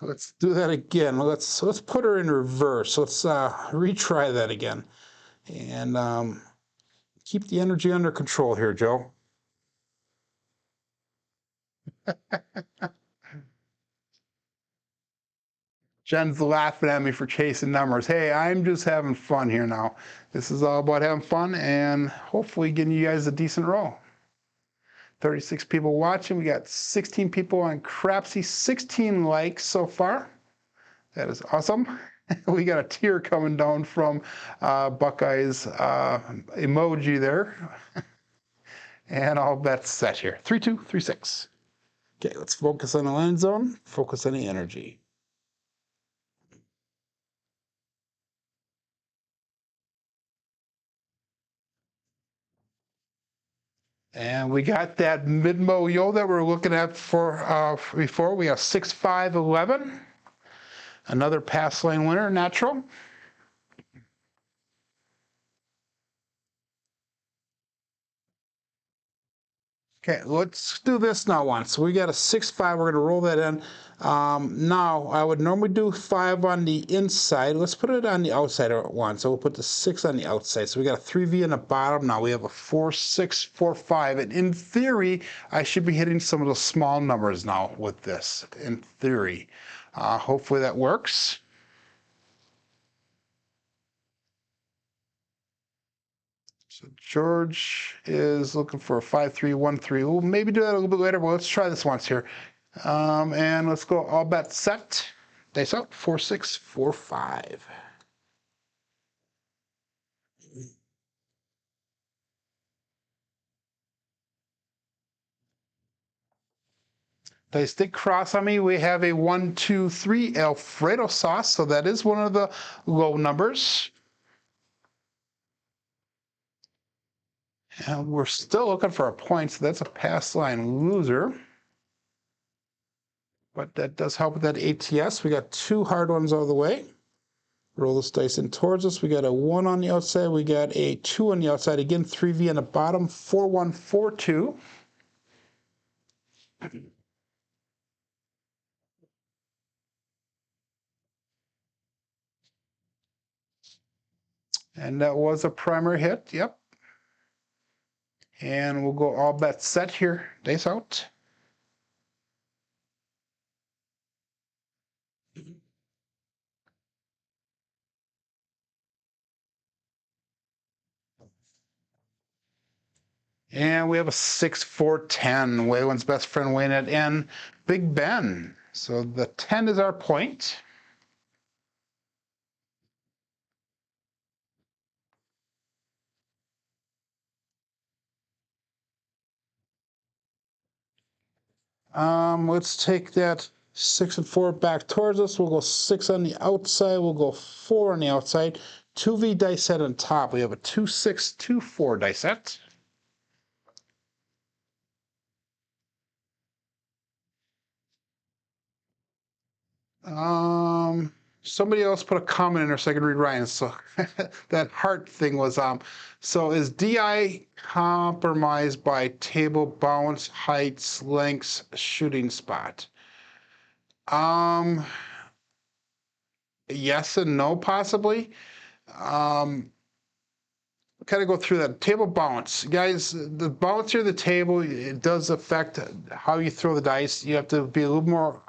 Let's do that again. Let's put her in reverse. Let's retry that again, and keep the energy under control here, Joe. Jen's laughing at me for chasing numbers. Hey, I'm just having fun here now. This is all about having fun and hopefully getting you guys a decent roll. 36 people watching. We got 16 people on Crapsee, 16 likes so far. That is awesome. We got a tear coming down from Buckeye's emoji there. And all bets set here. 3236. Okay, let's focus on the land zone, focus on the energy. And we got that mid-mo yo that we were looking at for before. We have 6511. Another pass lane winner, natural. Okay, let's do this now once. So we got a 6-5. We're going to roll that in. Now, I would normally do 5 on the inside. Let's put it on the outside at once. So we'll put the 6 on the outside. So we got a 3V in the bottom. Now we have a 4, 6, 4, 5. And in theory, I should be hitting some of the small numbers now with this, in theory. Hopefully that works. So George is looking for a 5-3-1-3. We'll maybe do that a little bit later, but let's try this once here. And let's go all bets set. Dice out. 4, 6, 4, 5. Dice did cross on me. We have a 1, 2, 3 Alfredo sauce, so that is one of the low numbers. And we're still looking for a point, so that's a pass line loser. But that does help with that ATS. We got 2 hard ones out of the way. Roll this dice in towards us. We got a 1 on the outside. We got a 2 on the outside. Again, 3V on the bottom. 4, 1, 4, 2. And that was a primary hit. Yep. And we'll go all bets set here. Dice out. And we have a 6, 4, 10. Waylon's best friend weighing it in. Big Ben. So the 10 is our point. Let's take that 6 and 4 back towards us. We'll go 6 on the outside. We'll go 4 on the outside. 2V dice set on top. We have a 2, 6, 2, 4 dice set. Somebody else put a comment in there so I can read Ryan's. So that heart thing was so is DI compromised by table bounce, heights, lengths, shooting spot? Yes and no, possibly. Kind of go through that table bounce, guys. The bounce here, the table, it does affect how you throw the dice. You have to be a little more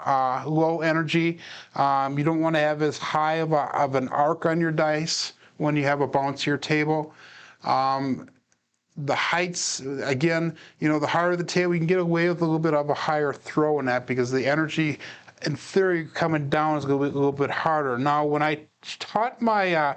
low energy. You don't want to have as high of an arc on your dice when you have a bouncier table. The heights, again, the higher the table, you can get away with a little bit of a higher throw in that because the energy, in theory, coming down is going to be a little bit harder. Now, when I taught my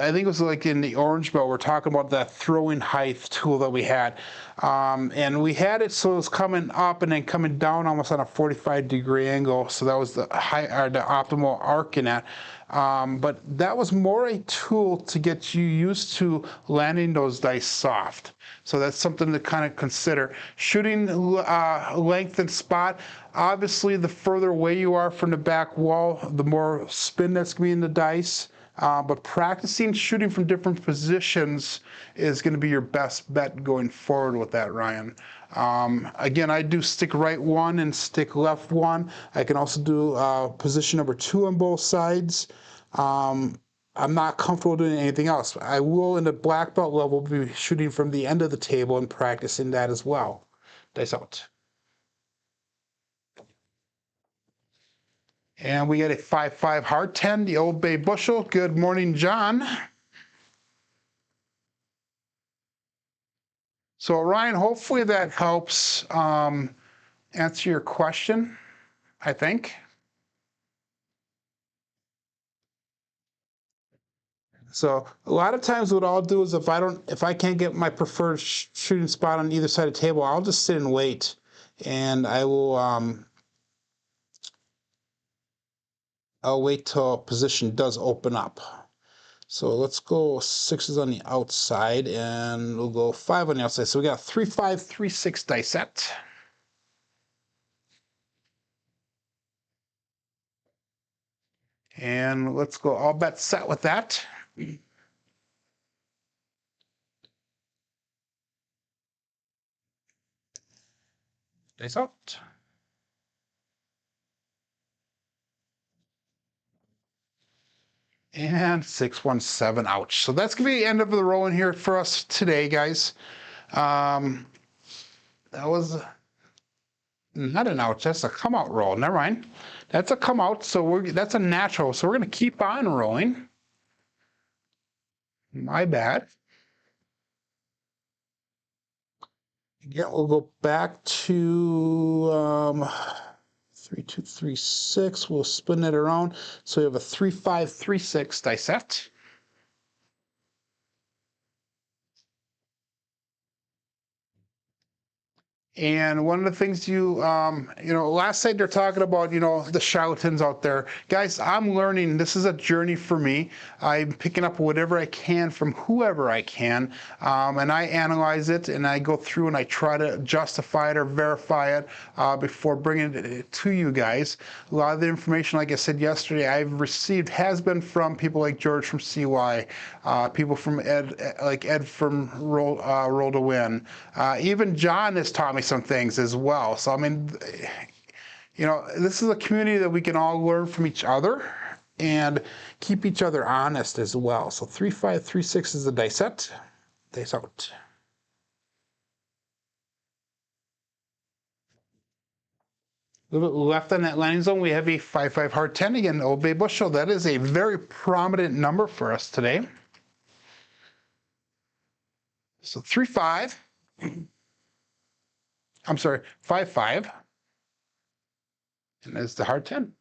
I think it was like in the orange belt, we're talking about that throwing height tool that we had. And we had it so it was coming up and then coming down almost on a 45-degree angle. So that was the high, or the optimal arc in that. But that was more a tool to get you used to landing those dice soft. So that's something to kind of consider. Shooting length and spot, obviously the further away you are from the back wall, the more spin that's going to be in the dice. But practicing shooting from different positions is going to be your best bet going forward with that, Ryan. Again, I do stick right one and stick left one. I can also do position number 2 on both sides. I'm not comfortable doing anything else. I will, in the black belt level, be shooting from the end of the table and practicing that as well. Dice out. And we get a 5-5 hard 10, the Old Bay bushel. Good morning, John. So Ryan, hopefully that helps answer your question, I think. So a lot of times what I'll do is if I can't get my preferred shooting spot on either side of the table, I'll just sit and wait, and I will I'll wait till position does open up. So let's go 6s on the outside, and we'll go 5 on the outside. So we got 3-5, 3-6 dice set. And let's go all bets set with that. Dice out. And 6-1-7, ouch. So that's going to be the end of the rolling here for us today, guys. That was not an ouch, that's a come out roll. Never mind. That's a come out, so that's a natural. So we're going to keep on rolling. My bad. Again, we'll go back to 3, 2, 3, 6. We'll spin it around. So we have a 3, 5, 3, 6 dice set. And one of the things last night they're talking about, the charlatans out there. Guys, I'm learning. This is a journey for me. I'm picking up whatever I can from whoever I can, and I analyze it, and I go through and I try to justify it or verify it before bringing it to you guys. A lot of the information, like I said yesterday, I've received has been from people like George from CY, people from Ed from Roll to Win. Even John has taught me some things as well. So I mean, this is a community that we can all learn from each other and keep each other honest as well. So 3, 5, 3, 6 is the dice set. Dice out. A little bit left on that landing zone, we have a 5-5 hard 10 again, Old Bay bushel. That is a very prominent number for us today. So 3-5. I'm sorry, 5-5. And that's the hard 10.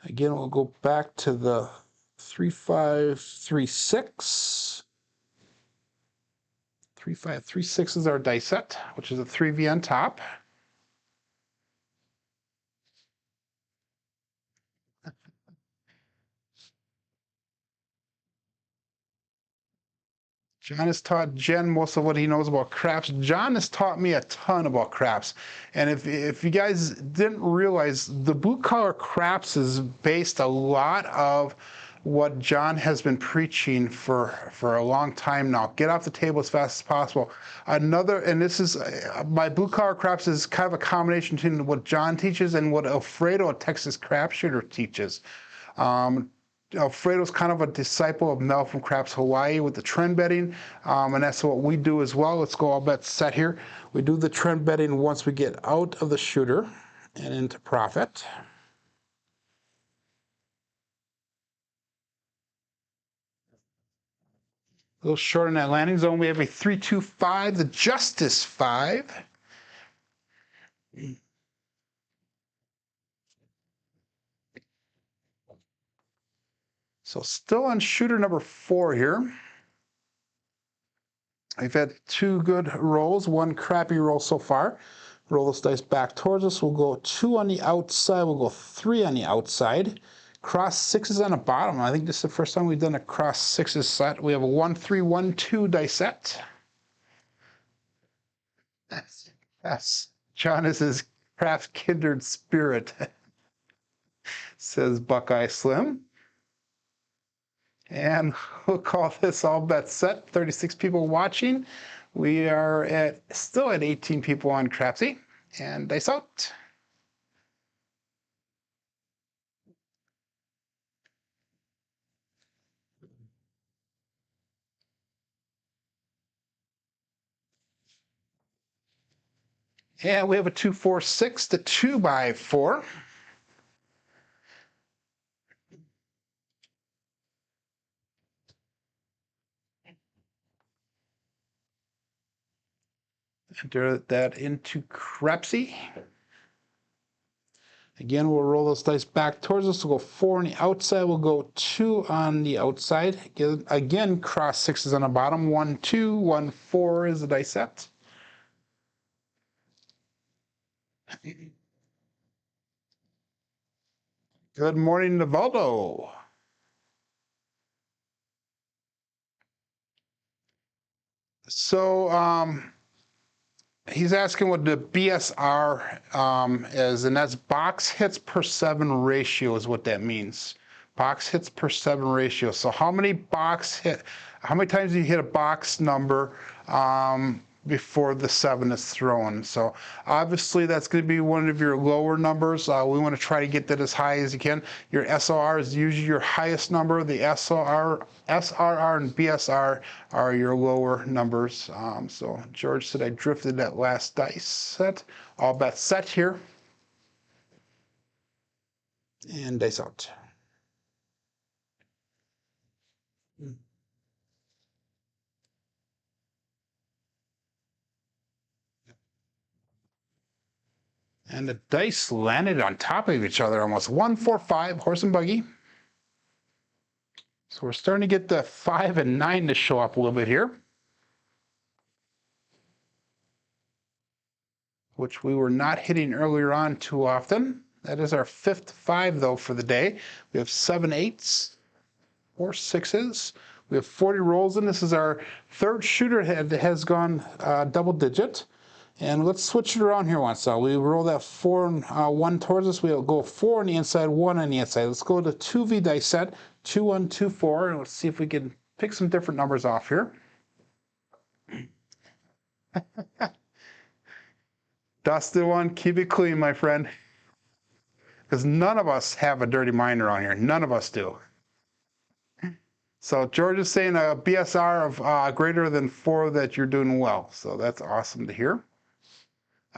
Again, we'll go back to the 3-5, 3-6. 3-5, 3-6 is our dice set, which is a 3V on top. John has taught Jen most of what he knows about craps. John has taught me a ton about craps. And if you guys didn't realize, the blue collar craps is based a lot of what John has been preaching for a long time now. Get off the table as fast as possible. And this is, my blue collar craps is kind of a combination between what John teaches and what Alfredo, a Texas crap shooter, teaches. Alfredo's kind of a disciple of Mel from Craps Hawaii with the trend betting, and that's what we do as well. Let's go all bets set here. We do the trend betting once we get out of the shooter and into profit. A little short in that landing zone. We have a 3-2-5, the Justice 5. So still on shooter number 4 here. We've had 2 good rolls, 1 crappy roll so far. Roll those dice back towards us. We'll go 2 on the outside. We'll go 3 on the outside. Cross 6s on the bottom. I think this is the first time we've done a cross 6s set. We have a 1, 3, 1, 2 dice set. Yes. Jonas is Craft's kindred spirit, says Buckeye Slim. And we'll call this all bets set. 36 people watching. We are still at 18 people on Crapsee. And dice out. And we have a 2, 4, 6 to 2 by 4. Enter that into Crapsee. Again, we'll roll those dice back towards us. We'll go 4 on the outside. We'll go 2 on the outside. Again, cross 6s on the bottom. 1, 2, 1, 4 is the dice set. Good morning, Navaldo. So he's asking what the BSR is, and that's box hits per 7 ratio is what that means. Box hits per 7 ratio. So how many times do you hit a box number before the 7 is thrown? So obviously that's going to be one of your lower numbers. We want to try to get that as high as you can. Your SOR is usually your highest number. The SRR and BSR are your lower numbers. So George said I drifted that last dice set. All bets set here. And dice out. And the dice landed on top of each other almost. 1, 4, 5, horse and buggy. So we're starting to get the 5 and 9 to show up a little bit here, which we were not hitting earlier on too often. That is our 5th 5 though for the day. We have 7 8s, 4 6s. We have 40 rolls in. This is our 3rd shooter that has gone double digit. And let's switch it around here once. So we roll that 4 and 1 towards us. We'll go 4 on the inside, 1 on the inside. Let's go to 2V dice set, 2, 1, 2, 4, and let's see if we can pick some different numbers off here. Dusted one, keep it clean, my friend. Because none of us have a dirty mind around here. None of us do. So George is saying a BSR of greater than 4 that you're doing well. So that's awesome to hear.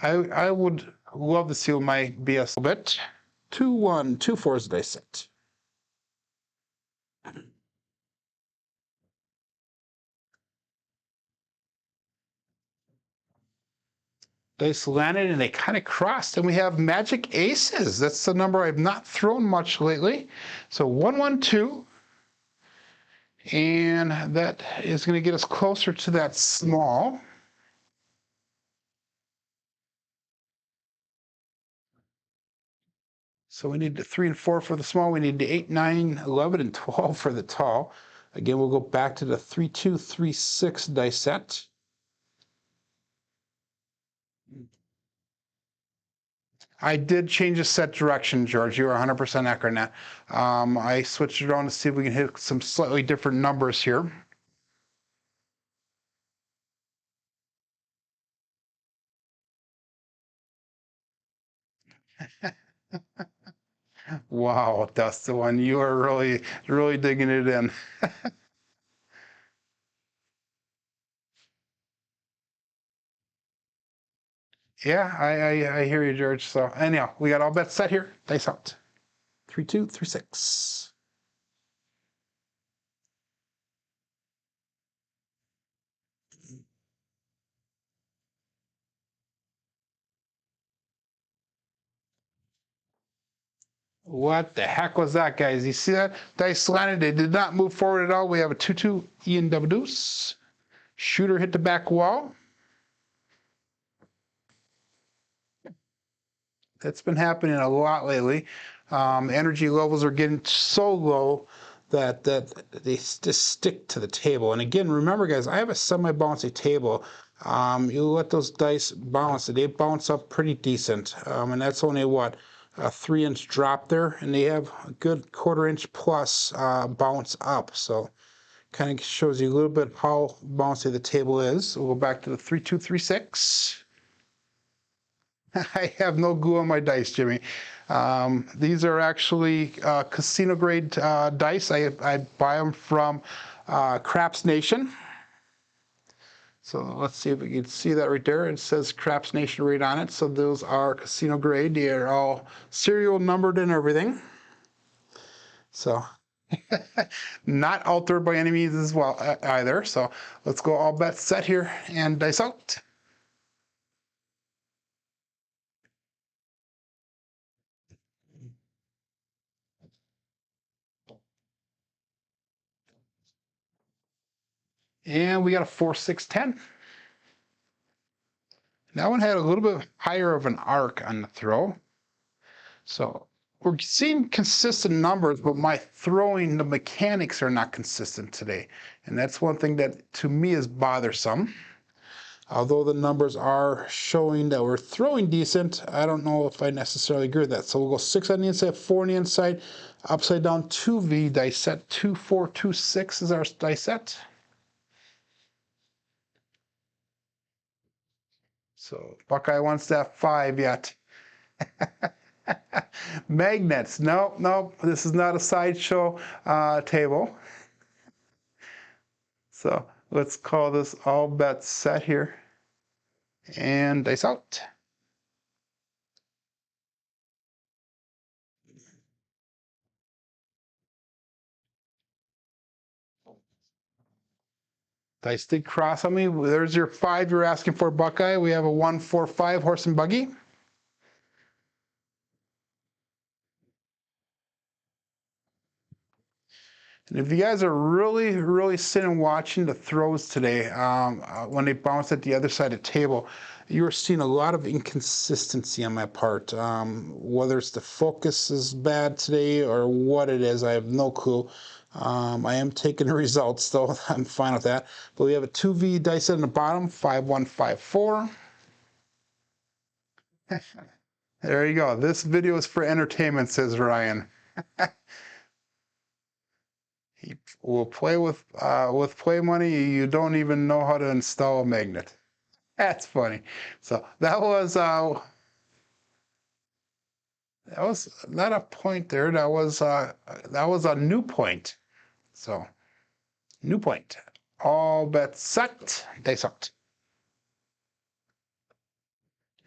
I would love to seal my BS a bit. 2, 1, 2, 4 is the dice set. Dice landed and they kind of crossed, and we have magic aces. That's the number I've not thrown much lately. So 1, 1, 2, and that is going to get us closer to that small. So we need the 3 and 4 for the small. We need the 8, 9, 11, and 12 for the tall. Again, we'll go back to the 3, 2, 3, 6 dice set. I did change the set direction, George. You are 100% accurate on that. I switched it around to see if we can hit some slightly different numbers here. Wow, that's the one. You are really digging it in. Yeah, I hear you, George. So anyhow, we got all bets set here. Dice out. 3, 2, 3, 6. What the heck was that, guys? You see that? Dice landed. They did not move forward at all. We have a 2-2 Ian double deuce. Shooter hit the back wall. That's been happening a lot lately. Energy levels are getting so low that they just stick to the table. And again, remember, guys, I have a semi-bouncy table. You let those dice bounce, they bounce up pretty decent. And that's only what, a 3-inch drop there, and they have a good 1/4-inch plus bounce up. So kind of shows you a little bit how bouncy the table is. We'll go back to the 3-2-3-6. I have no glue on my dice, Jimmy. These are actually casino grade dice. I buy them from Crapsee Nation. So let's see if we can see that right there. It says Crapsee Nation right on it. So those are casino grade. They are all serial numbered and everything. So not altered by any means as well either. So let's go all bets set here and dice out. And we got a 4, 6, 10. That one had a little bit higher of an arc on the throw. So we're seeing consistent numbers, but my throwing, the mechanics are not consistent today. And that's one thing that to me is bothersome. Although the numbers are showing that we're throwing decent, I don't know if I necessarily agree with that. So we'll go 6 on the inside, 4 on the inside, upside down 2V dice set, 2, 4, 2, 6 is our dice set. So Buckeye wants that 5 yet. Magnets. No, no, this is not a sideshow table. So let's call this all bets set here. And dice out. Dice did cross on me. There's your 5 you're asking for, Buckeye. We have a 1, 4, 5 horse and buggy. And if you guys are really sitting watching the throws today, when they bounce at the other side of the table, you're seeing a lot of inconsistency on my part. Whether it's the focus is bad today or what it is, I have no clue. I am taking the results, though. I'm fine with that. But we have a 2V dice set in the bottom, 5, 1, 5, 4. There you go. This video is for entertainment, says Ryan. He will play with play money. You don't even know how to install a magnet. That's funny. So that was not a point there. That was a new point. So new point. All bets set. Dice out.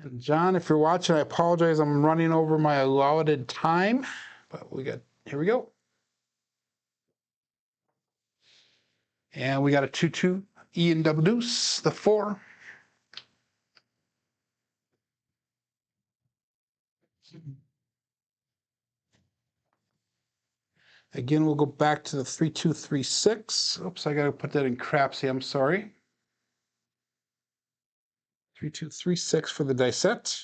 And John, if you're watching, I apologize. I'm running over my allotted time, but here we go. And we got a 2-2 Ian double deuce, the 4. Again, we'll go back to the 3-2-3-6. Oops, I got to put that in Crapsee. I'm sorry. 3-2-3-6 for the dice set.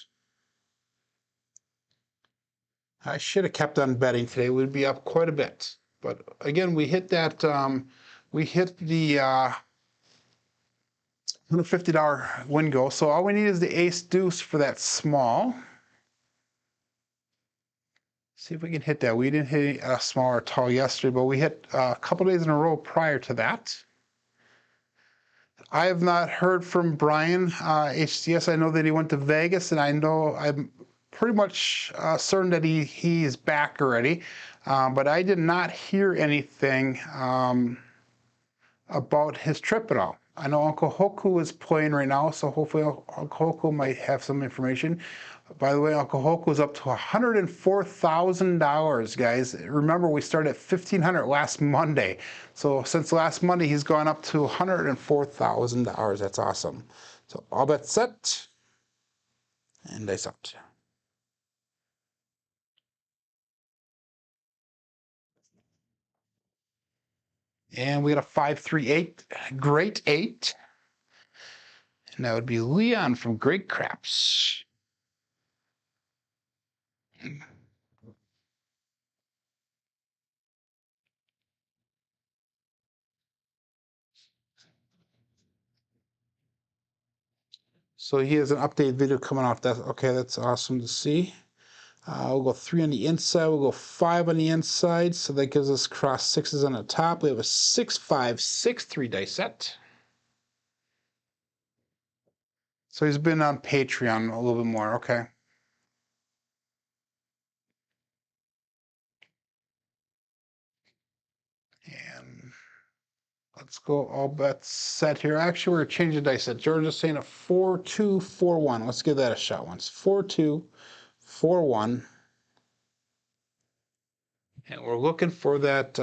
I should have kept on betting today. We'd be up quite a bit. But again, we hit that. We hit the $150 win goal. So all we need is the ace deuce for that small. See if we can hit that. We didn't hit a small or tall yesterday, but we hit a couple days in a row prior to that. I have not heard from Brian HCS. I know that he went to Vegas, and I'm pretty much certain that he is back already. But I did not hear anything about his trip at all. I know Uncle Hoku is playing right now, so hopefully Uncle Hoku might have some information. By the way, Uncle Hoku is up to $104,000, guys. Remember, we started at $1,500 last Monday. So since last Monday, he's gone up to $104,000. That's awesome. So all bets set, and dice out. And we got a 538, Great 8. And that would be Leon from Great Craps. So he has an updated video coming off. That okay, that's awesome to see. We'll go 3 on the inside. We'll go 5 on the inside. So that gives us cross 6s on the top. We have a 6, 5, 6, 3 dice set. So he's been on Patreon a little bit more. Okay. And let's go all bets set here. Actually, we're going to change the dice set. George is saying a 4, 2, 4, 1. Let's give that a shot once. 4, 2, 4, 1. And we're looking for that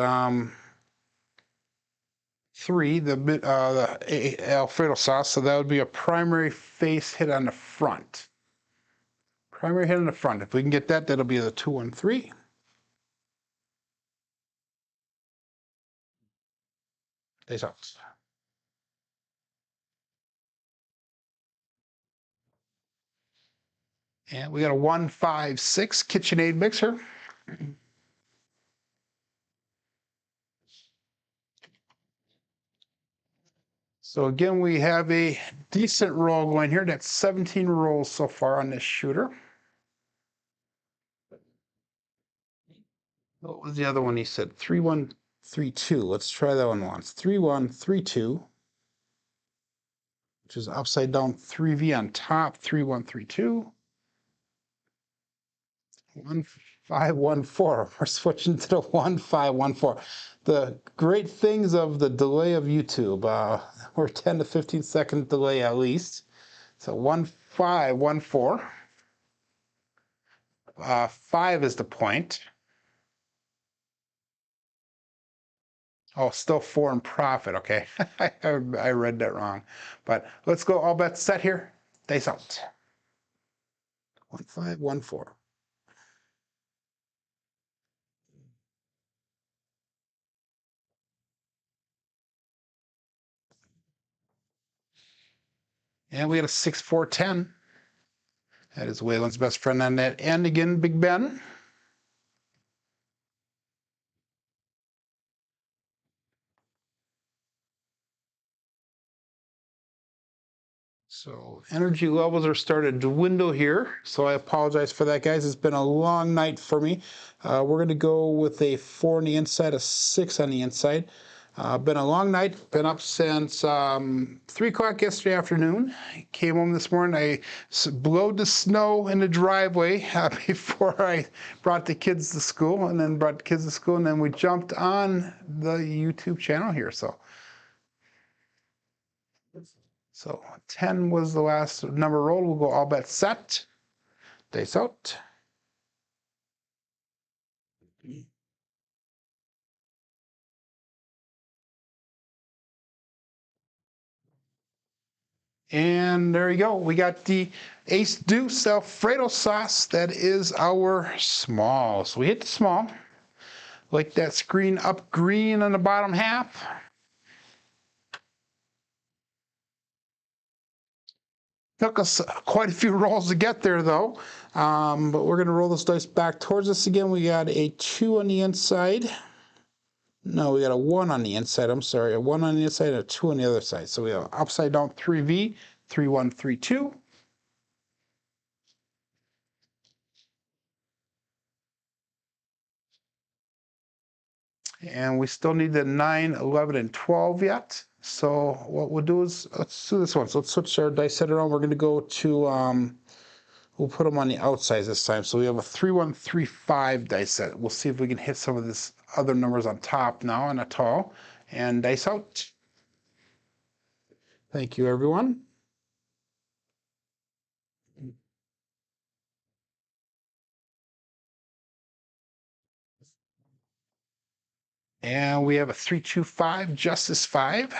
3, the Alfredo sauce. So that would be a primary face hit on the front. Primary hit on the front. If we can get that, that'll be the 2, 1, 3. Dice out. And we got a 1, 5, 6 KitchenAid mixer. So again, we have a decent roll going here. That's 17 rolls so far on this shooter. What was the other one he said? 3, 1, 3, 2. Let's try that one once. 3, 1, 3, 2, which is upside down 3V on top. 3, 1, 3, 2. 1, 5, 1, 4. We're switching to the 1, 5, 1, 4. The great things of the delay of YouTube. We're 10 to 15 second delay at least. So 1, 5, 1, 4. 5 is the point. Oh, still 4 in profit. Okay, I read that wrong. But let's go all bets set here. Dice out. 1, 5, 1, 4. And we got a 6, 4, 10. That is Waylon's best friend on that. And again, Big Ben. So energy levels are starting to dwindle here. So I apologize for that, guys. It's been a long night for me. We're going to go with a 4 on the inside, a 6 on the inside. Been a long night. Been up since 3 o'clock yesterday afternoon. Came home this morning. I blowed the snow in the driveway before I brought the kids to school, and then brought the kids to school, and then we jumped on the YouTube channel here. So 10 was the last number rolled. We'll go all bets set. Dice out. And there you go. We got the Ace Deuce Alfredo sauce. That is our small. So we hit the small. Like that screen up green on the bottom half. Took us quite a few rolls to get there though. But we're gonna roll this dice back towards us again. We got a 2 on the inside. No, we got a 1 on the inside. I'm sorry, a 1 on the inside and a 2 on the other side. So we have upside down 3V, 3, 1, 3, 2. And we still need the 9, 11, and 12 yet. So what we'll do is, let's do this one. So let's switch our dice set around. We're going to go to, we'll put them on the outsides this time. So we have a 3, 1, 3, 5 dice set. We'll see if we can hit some of this other numbers on top now on a tall. And dice out. Thank you, everyone. And we have a 3, 2, 5, Justice 5.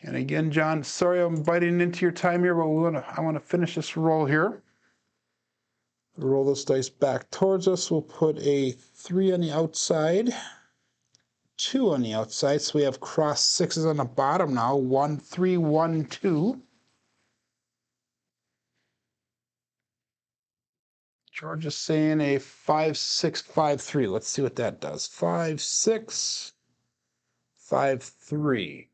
And again, John, sorry I'm biting into your time here, but I want to finish this roll here. Roll this dice back towards us. We'll put a 3 on the outside, 2 on the outside. So we have cross 6s on the bottom now. 1, 3, 1, 2. George is saying a 5, 6, 5, 3. Let's see what that does. 5, 6, 5, 3.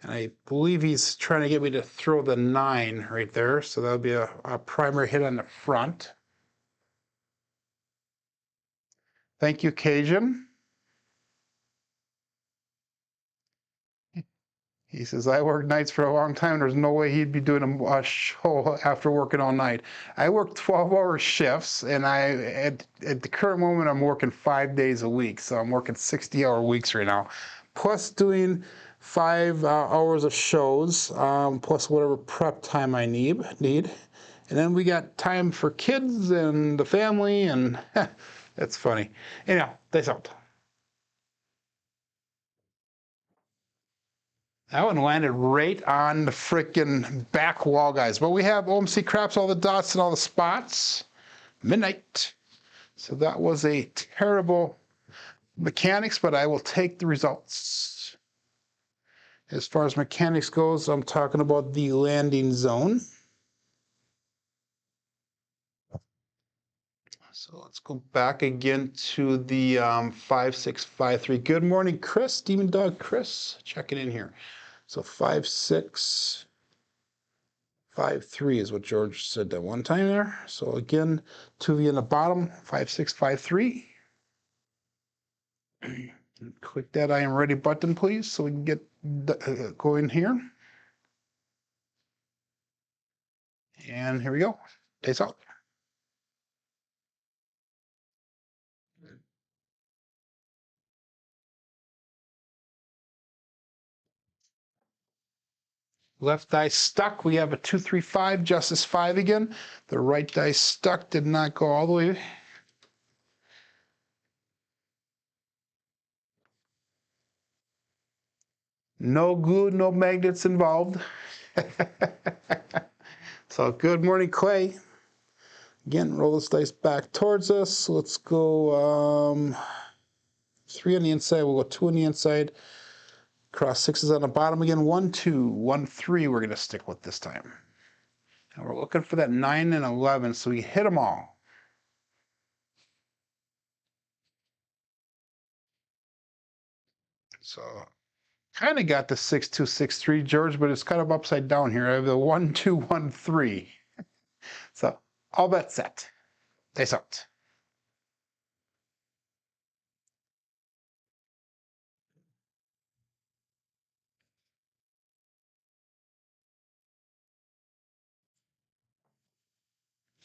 And I believe he's trying to get me to throw the 9 right there. So that'll be a primary hit on the front. Thank you, Cajun. He says, I worked nights for a long time. There's no way he'd be doing a show after working all night. I work 12-hour shifts, and at the current moment, I'm working 5 days a week. So I'm working 60-hour weeks right now, plus doing 5 hours of shows, plus whatever prep time I need. And then we got time for kids and the family, and that's funny. Anyhow, thanks out. That one landed right on the frickin' back wall, guys. But we have OMC Craps, all the dots and all the spots. Midnight. So that was a terrible mechanics, but I will take the results. As far as mechanics goes, I'm talking about the landing zone. So let's go back again to the 5653. Good morning, Chris. Demon Dog Chris, checking in here. So 5653 is what George said that one time there. So again, 2V in the bottom, 5653. Click that I am ready button, please, so we can get going here. And here we go. Days out. Left dice stuck. We have a 2, 3, 5, Justice 5 again. The right dice stuck, did not go all the way. No glue, no magnets involved. So good morning, Clay. Again, roll this dice back towards us. Let's go 3 on the inside. We'll go 2 on the inside. Cross 6s on the bottom again. 1, 2, 1, 3 we're going to stick with this time. And we're looking for that 9 and 11, so we hit them all. So kind of got the 6, 2, 6, 3, George, but it's kind of upside down here. I have the 1, 2, 1, 3. So all bet set. Dice out.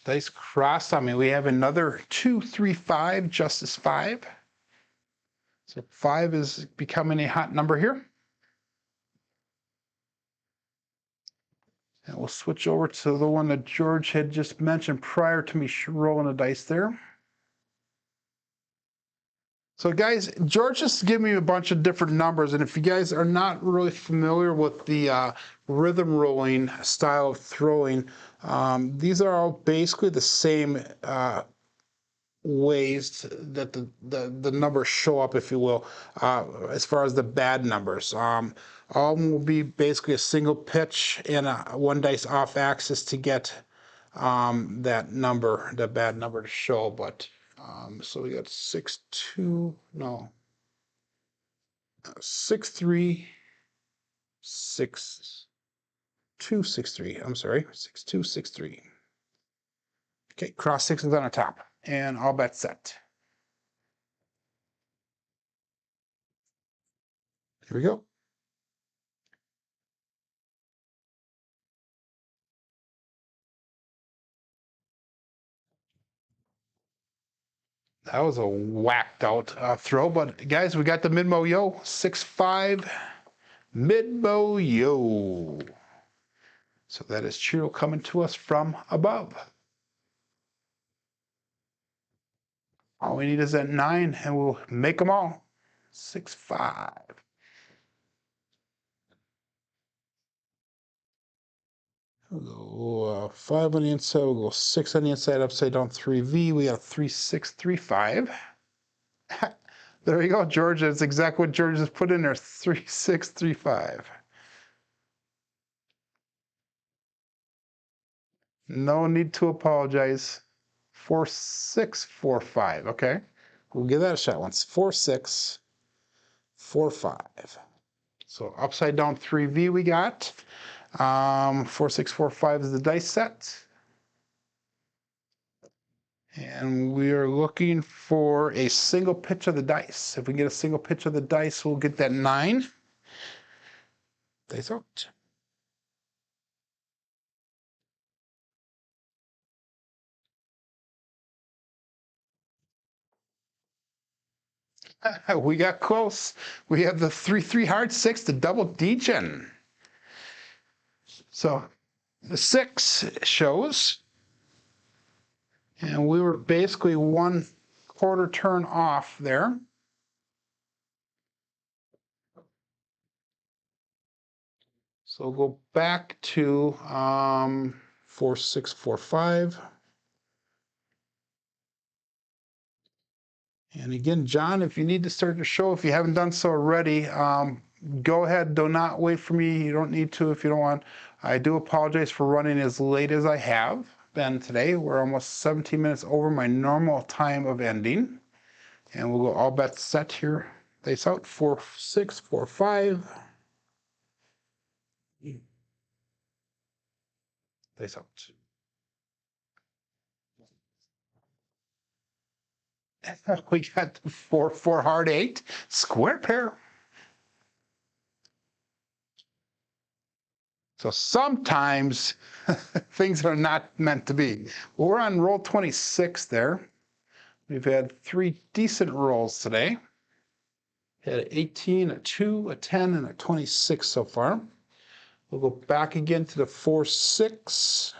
Dice crossed on me. We have another 2, 3, 5, Justice 5. So 5 is becoming a hot number here. And we'll switch over to the one that George had just mentioned prior to me rolling the dice there. So guys, George just gave me a bunch of different numbers, and if you guys are not really familiar with the rhythm rolling style of throwing, these are all basically the same ways that the numbers show up, if you will, as far as the bad numbers. All of them will be basically a single pitch and one dice off axis to get that number, the bad number to show. But so we got 6, 2, no, 6, 3, 6, 2, 6, 3. I'm sorry, 6, 2, 6, 3. Okay, cross 6s on the top, and all bets set. Here we go. That was a whacked out throw, but guys, we got the mid-mo yo, 6-5 mid-mo yo. So that is Chiro coming to us from above. All we need is that 9, and we'll make them all. 6-5. We'll go 5 on the inside, we'll go 6 on the inside, upside down 3V. We got a 3, 6, 3, 5. There you go, George. That's exactly what George just put in there. 3, 6, 3, 5. No need to apologize. 4, 6, 4, 5. Okay, we'll give that a shot once. 4, 6, 4, 5. So upside down 3V we got. 4, 6, 4, 5 is the dice set. And we are looking for a single pitch of the dice. If we get a single pitch of the dice, we'll get that 9. Dice out. We got close. We have the 3, 3 hard 6, the double degen. So the 6 shows. And we were basically 1/4 turn off there. So we'll go back to 4, 6, 4, 5. And again, John, if you need to start the show, if you haven't done so already, go ahead. Do not wait for me. You don't need to if you don't want. I do apologize for running as late as I have been today. We're almost 17 minutes over my normal time of ending. And we'll go all bets set here. Dice out. 4, 6, 4, 5. Dice out. We got 4, 4 hard 8. Square pair. So sometimes things are not meant to be. Well, we're on roll 26 there. We've had 3 decent rolls today. Had an 18, a 2, a 10, and a 26 so far. We'll go back again to the 4, 6,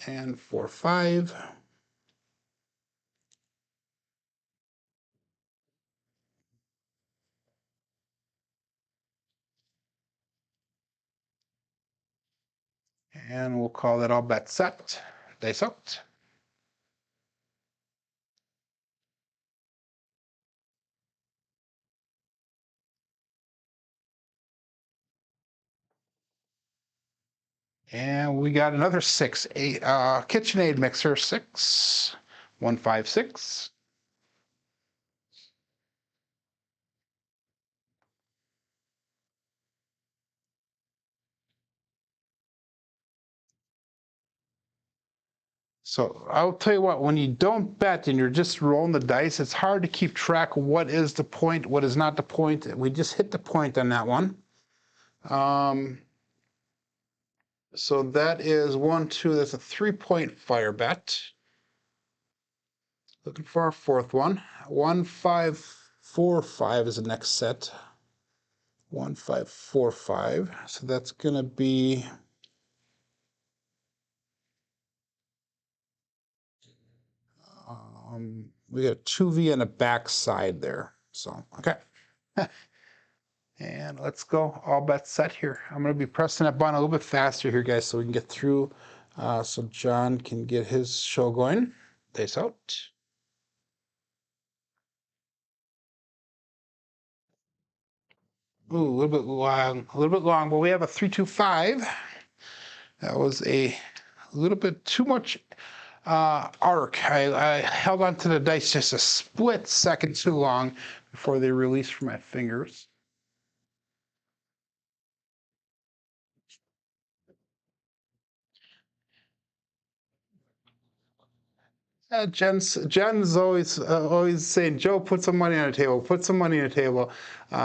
and 4, 5. And we'll call that all bet set. Dice out. And we got another 6, KitchenAid mixer, 6, 1, 5, 6. So I'll tell you what, when you don't bet and you're just rolling the dice, it's hard to keep track of what is the point, what is not the point. We just hit the point on that one. So that is 1, 2, that's a 3-point fire bet. Looking for our 4th one. 1, 5, 4, 5 is the next set. 1, 5, 4, 5. So that's going to be we got 2V on the back side there. So, okay. And let's go. All bets set here. I'm going to be pressing that button a little bit faster here, guys, so we can get through, so John can get his show going. Dice out. Ooh, a little bit long, but we have a 3, 2, 5. That was a little bit too much arc. I held onto the dice just a split second too long before they released from my fingers. Jen's always saying, Joe, put some money on the table. Put some money on the table.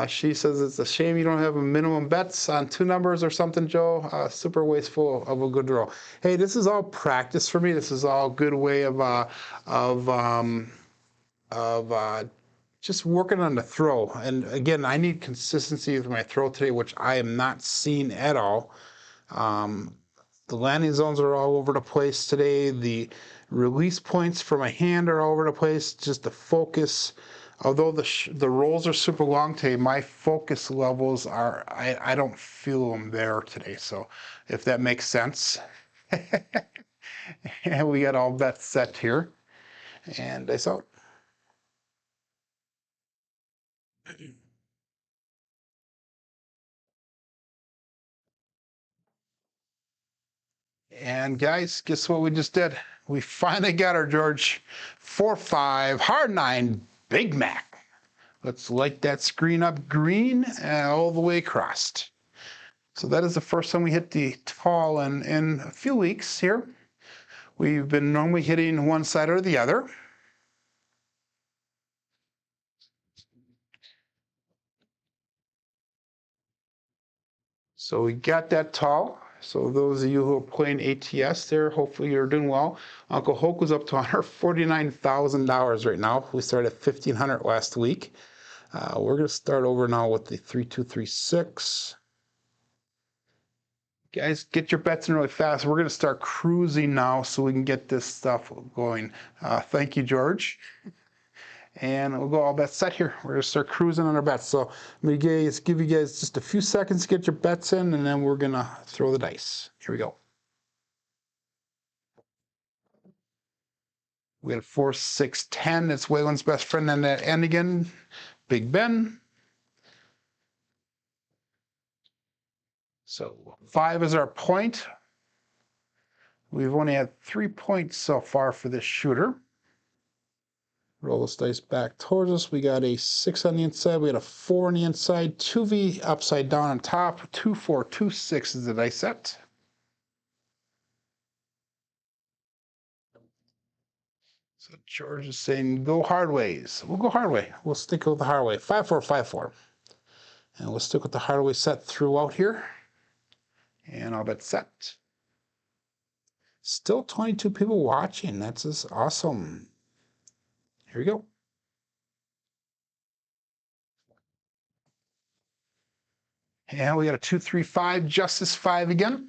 She says it's a shame you don't have a minimum bets on 2 numbers or something, Joe. Super wasteful of a good roll. Hey, this is all practice for me. This is all a good way of just working on the throw. And again, I need consistency with my throw today, which I am not seeing at all. The landing zones are all over the place today. The release points for my hand are all over the place. Just the focus although the rolls are super long today, my focus levels are, I don't feel them there today. So if that makes sense. And we got all bets set here. And dice out. And guys, guess what we just did? We finally got our George 4-5 hard 9 Big Mac. Let's light that screen up green and all the way across. So that is the first time we hit the tall in a few weeks here. We've been normally hitting one side or the other. So we got that tall. So those of you who are playing ATS there, hopefully you're doing well. Uncle Hoke was up to $149,000 right now. We started at $1,500 last week. We're going to start over now with the 3-2-3-6. Guys, get your bets in really fast. We're going to start cruising now so we can get this stuff going. Thank you, George. And we'll go all bets set here. We're going to start cruising on our bets. So I'm going to give you guys just a few seconds to get your bets in, and then we're going to throw the dice. Here we go. We got 4, 6, 10. It's Waylon's best friend on that end again. Big Ben. So 5 is our point. We've only had 3 points so far for this shooter. Roll this dice back towards us. We got a 6 on the inside. We got a 4 on the inside. 2V upside down on top. 2, 4, 2, 6 is the dice set. So George is saying go hard ways. We'll go hard way. We'll stick with the hard way. 5, 4, 5, 4. And we'll stick with the hard way set throughout here. And all bet set. Still 22 people watching. That's just awesome. Here we go. And we got a 2, 3, 5, Justice 5 again.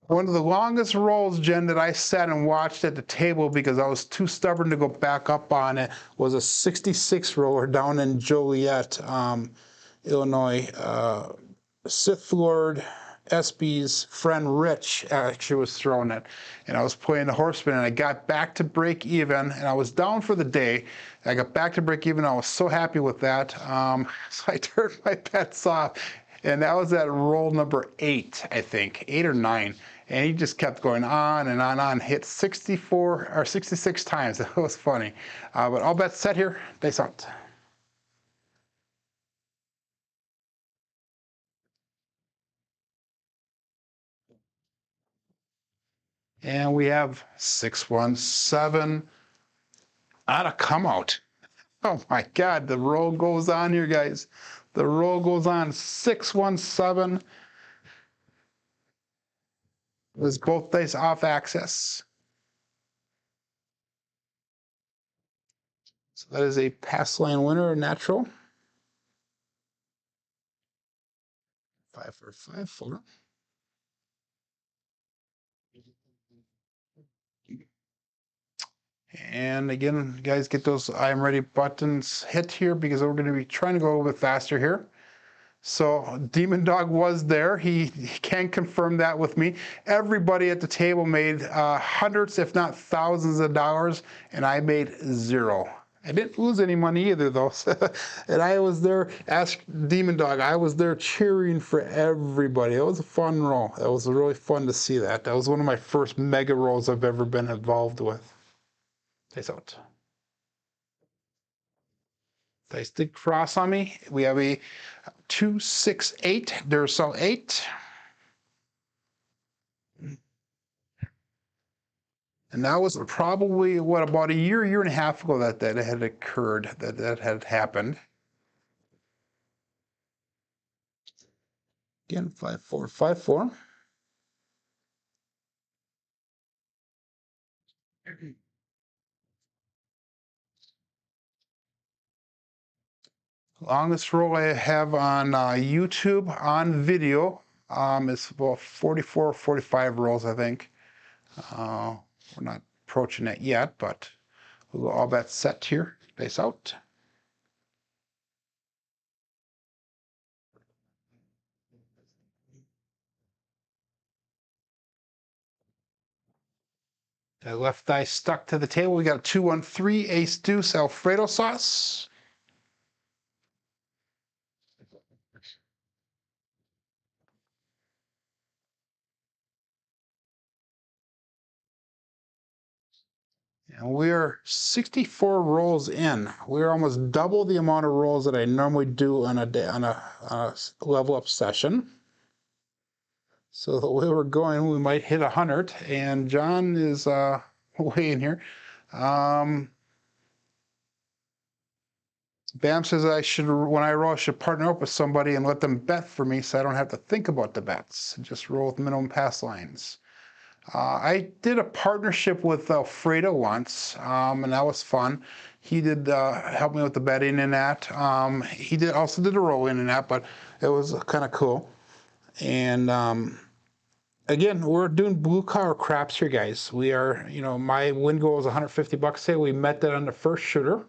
One of the longest rolls, Jen, that I sat and watched at the table because I was too stubborn to go back up on it was a 66 roller down in Joliet, Illinois. Sith Lord SB's friend Rich actually was throwing it, and I was playing the horseman, and I got back to break even, and I was down for the day. I got back to break even. I was so happy with that. So I turned my bets off, and that was at roll number 8, I think, 8 or 9. And he just kept going on and on, hit 64 or 66 times. That was funny. But all bets set here. Dice out. And we have 617 on a come out. Oh my God, the roll goes on here, guys. The roll goes on. 617 was both dice off axis. So that is a pass line winner, natural. 5, 4, 5, 4. And again, guys, get those I'm ready buttons hit here because we're going to be trying to go a little bit faster here. So Demon Dog was there. He can confirm that with me. Everybody at the table made hundreds, if not thousands of dollars, and I made 0. I didn't lose any money either, though. And I was there, ask Demon Dog, I was there cheering for everybody. It was a fun roll. It was really fun to see that. That was one of my first mega rolls I've ever been involved with. Dice out. Dice did cross on me. We have a 2, 6, 8. Duracell 8. And that was probably, what, about a year and a half ago that had occurred, that had happened. Again, 5, 4, 5, 4. Longest roll I have on YouTube on video is about 44 or 45 rolls, I think. We're not approaching it yet, but we'll go all bets set here. Face out. The left die stuck to the table. We got a 2-1-3 ace deuce Alfredo sauce. And we're 64 rolls in. We're almost double the amount of rolls that I normally do on a level up session. So the way we're going, we might hit 100. And John is way in here. Bam says I should, when I roll, I should partner up with somebody and let them bet for me so I don't have to think about the bets. Just roll with minimum pass lines. I did a partnership with Alfredo once, and that was fun. He did help me with the betting in that. He also did a roll-in in that, but it was kind of cool. And again, we're doing blue collar craps here, guys. We are, you know, my win goal is $150 today. We met that on the first shooter.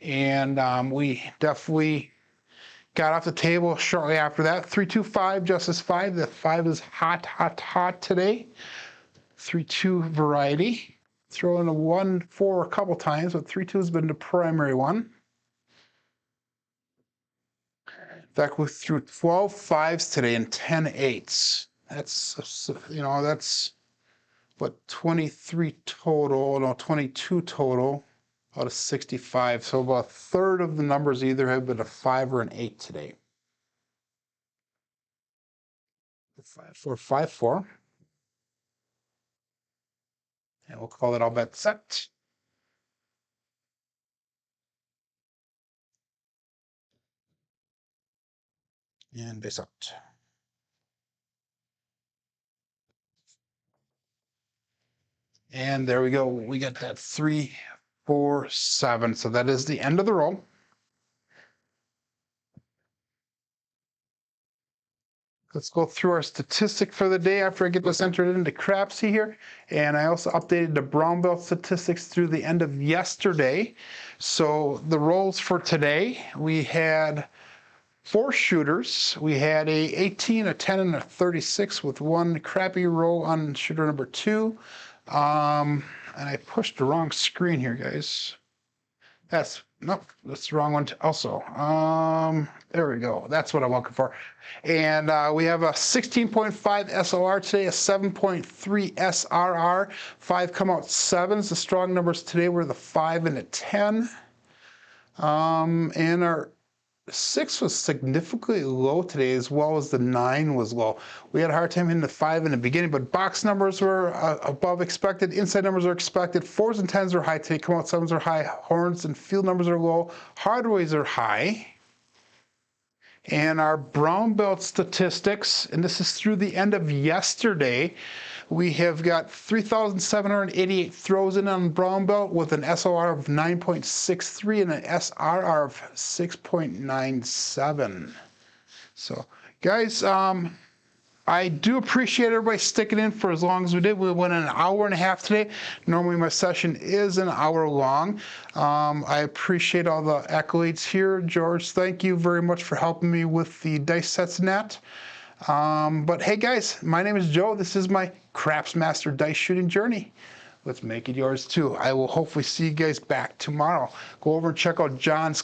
And we definitely got off the table shortly after that. 3-2-5, Justice 5. The 5 is hot, hot, hot today. 3-2 variety. Throw in a 1-4 a couple times, but 3-2 has been the primary one. In fact, we threw 12 5s today and 10 8s. That's, you know, that's what, 23 total, no, 22 total out of 65. So about a third of the numbers either have been a 5 or an 8 today. 5-4-5-4. And we'll call it all bet set. And base out. And there we go. We got that 3, 4, 7. So that is the end of the roll. Let's go through our statistic for the day after I get this entered into Crapsee here. And I also updated the brown belt statistics through the end of yesterday. So the rolls for today, we had 4 shooters. We had a 18, a 10, and a 36 with one crappy roll on shooter number 2. And I pushed the wrong screen here, guys. Nope, that's the wrong one also. There we go. That's what I'm looking for. And we have a 16.5 SOR today, a 7.3 SRR. 5 come out 7s. The strong numbers today were the 5 and the 10. And our 6 was significantly low today, as well as the 9 was low. We had a hard time hitting the 5 in the beginning, but box numbers were above expected. Inside numbers are expected. 4s and 10s are high today. Come out 7s are high. Horns and field numbers are low. Hardways are high. And our brown belt statistics, and this is through the end of yesterday, we have got 3,788 throws in on brown belt with an SOR of 9.63 and an SRR of 6.97. So, guys, I do appreciate everybody sticking in for as long as we did. We went an hour and a half today. Normally my session is an hour long. I appreciate all the accolades here. George, thank you very much for helping me with the dice sets and that. But hey guys, my name is Joe. This is my Craps Master dice shooting journey. Let's make it yours too. I will hopefully see you guys back tomorrow. Go over and check out John's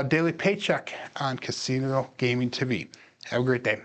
daily paycheck on Casino Gaming TV. Have a great day.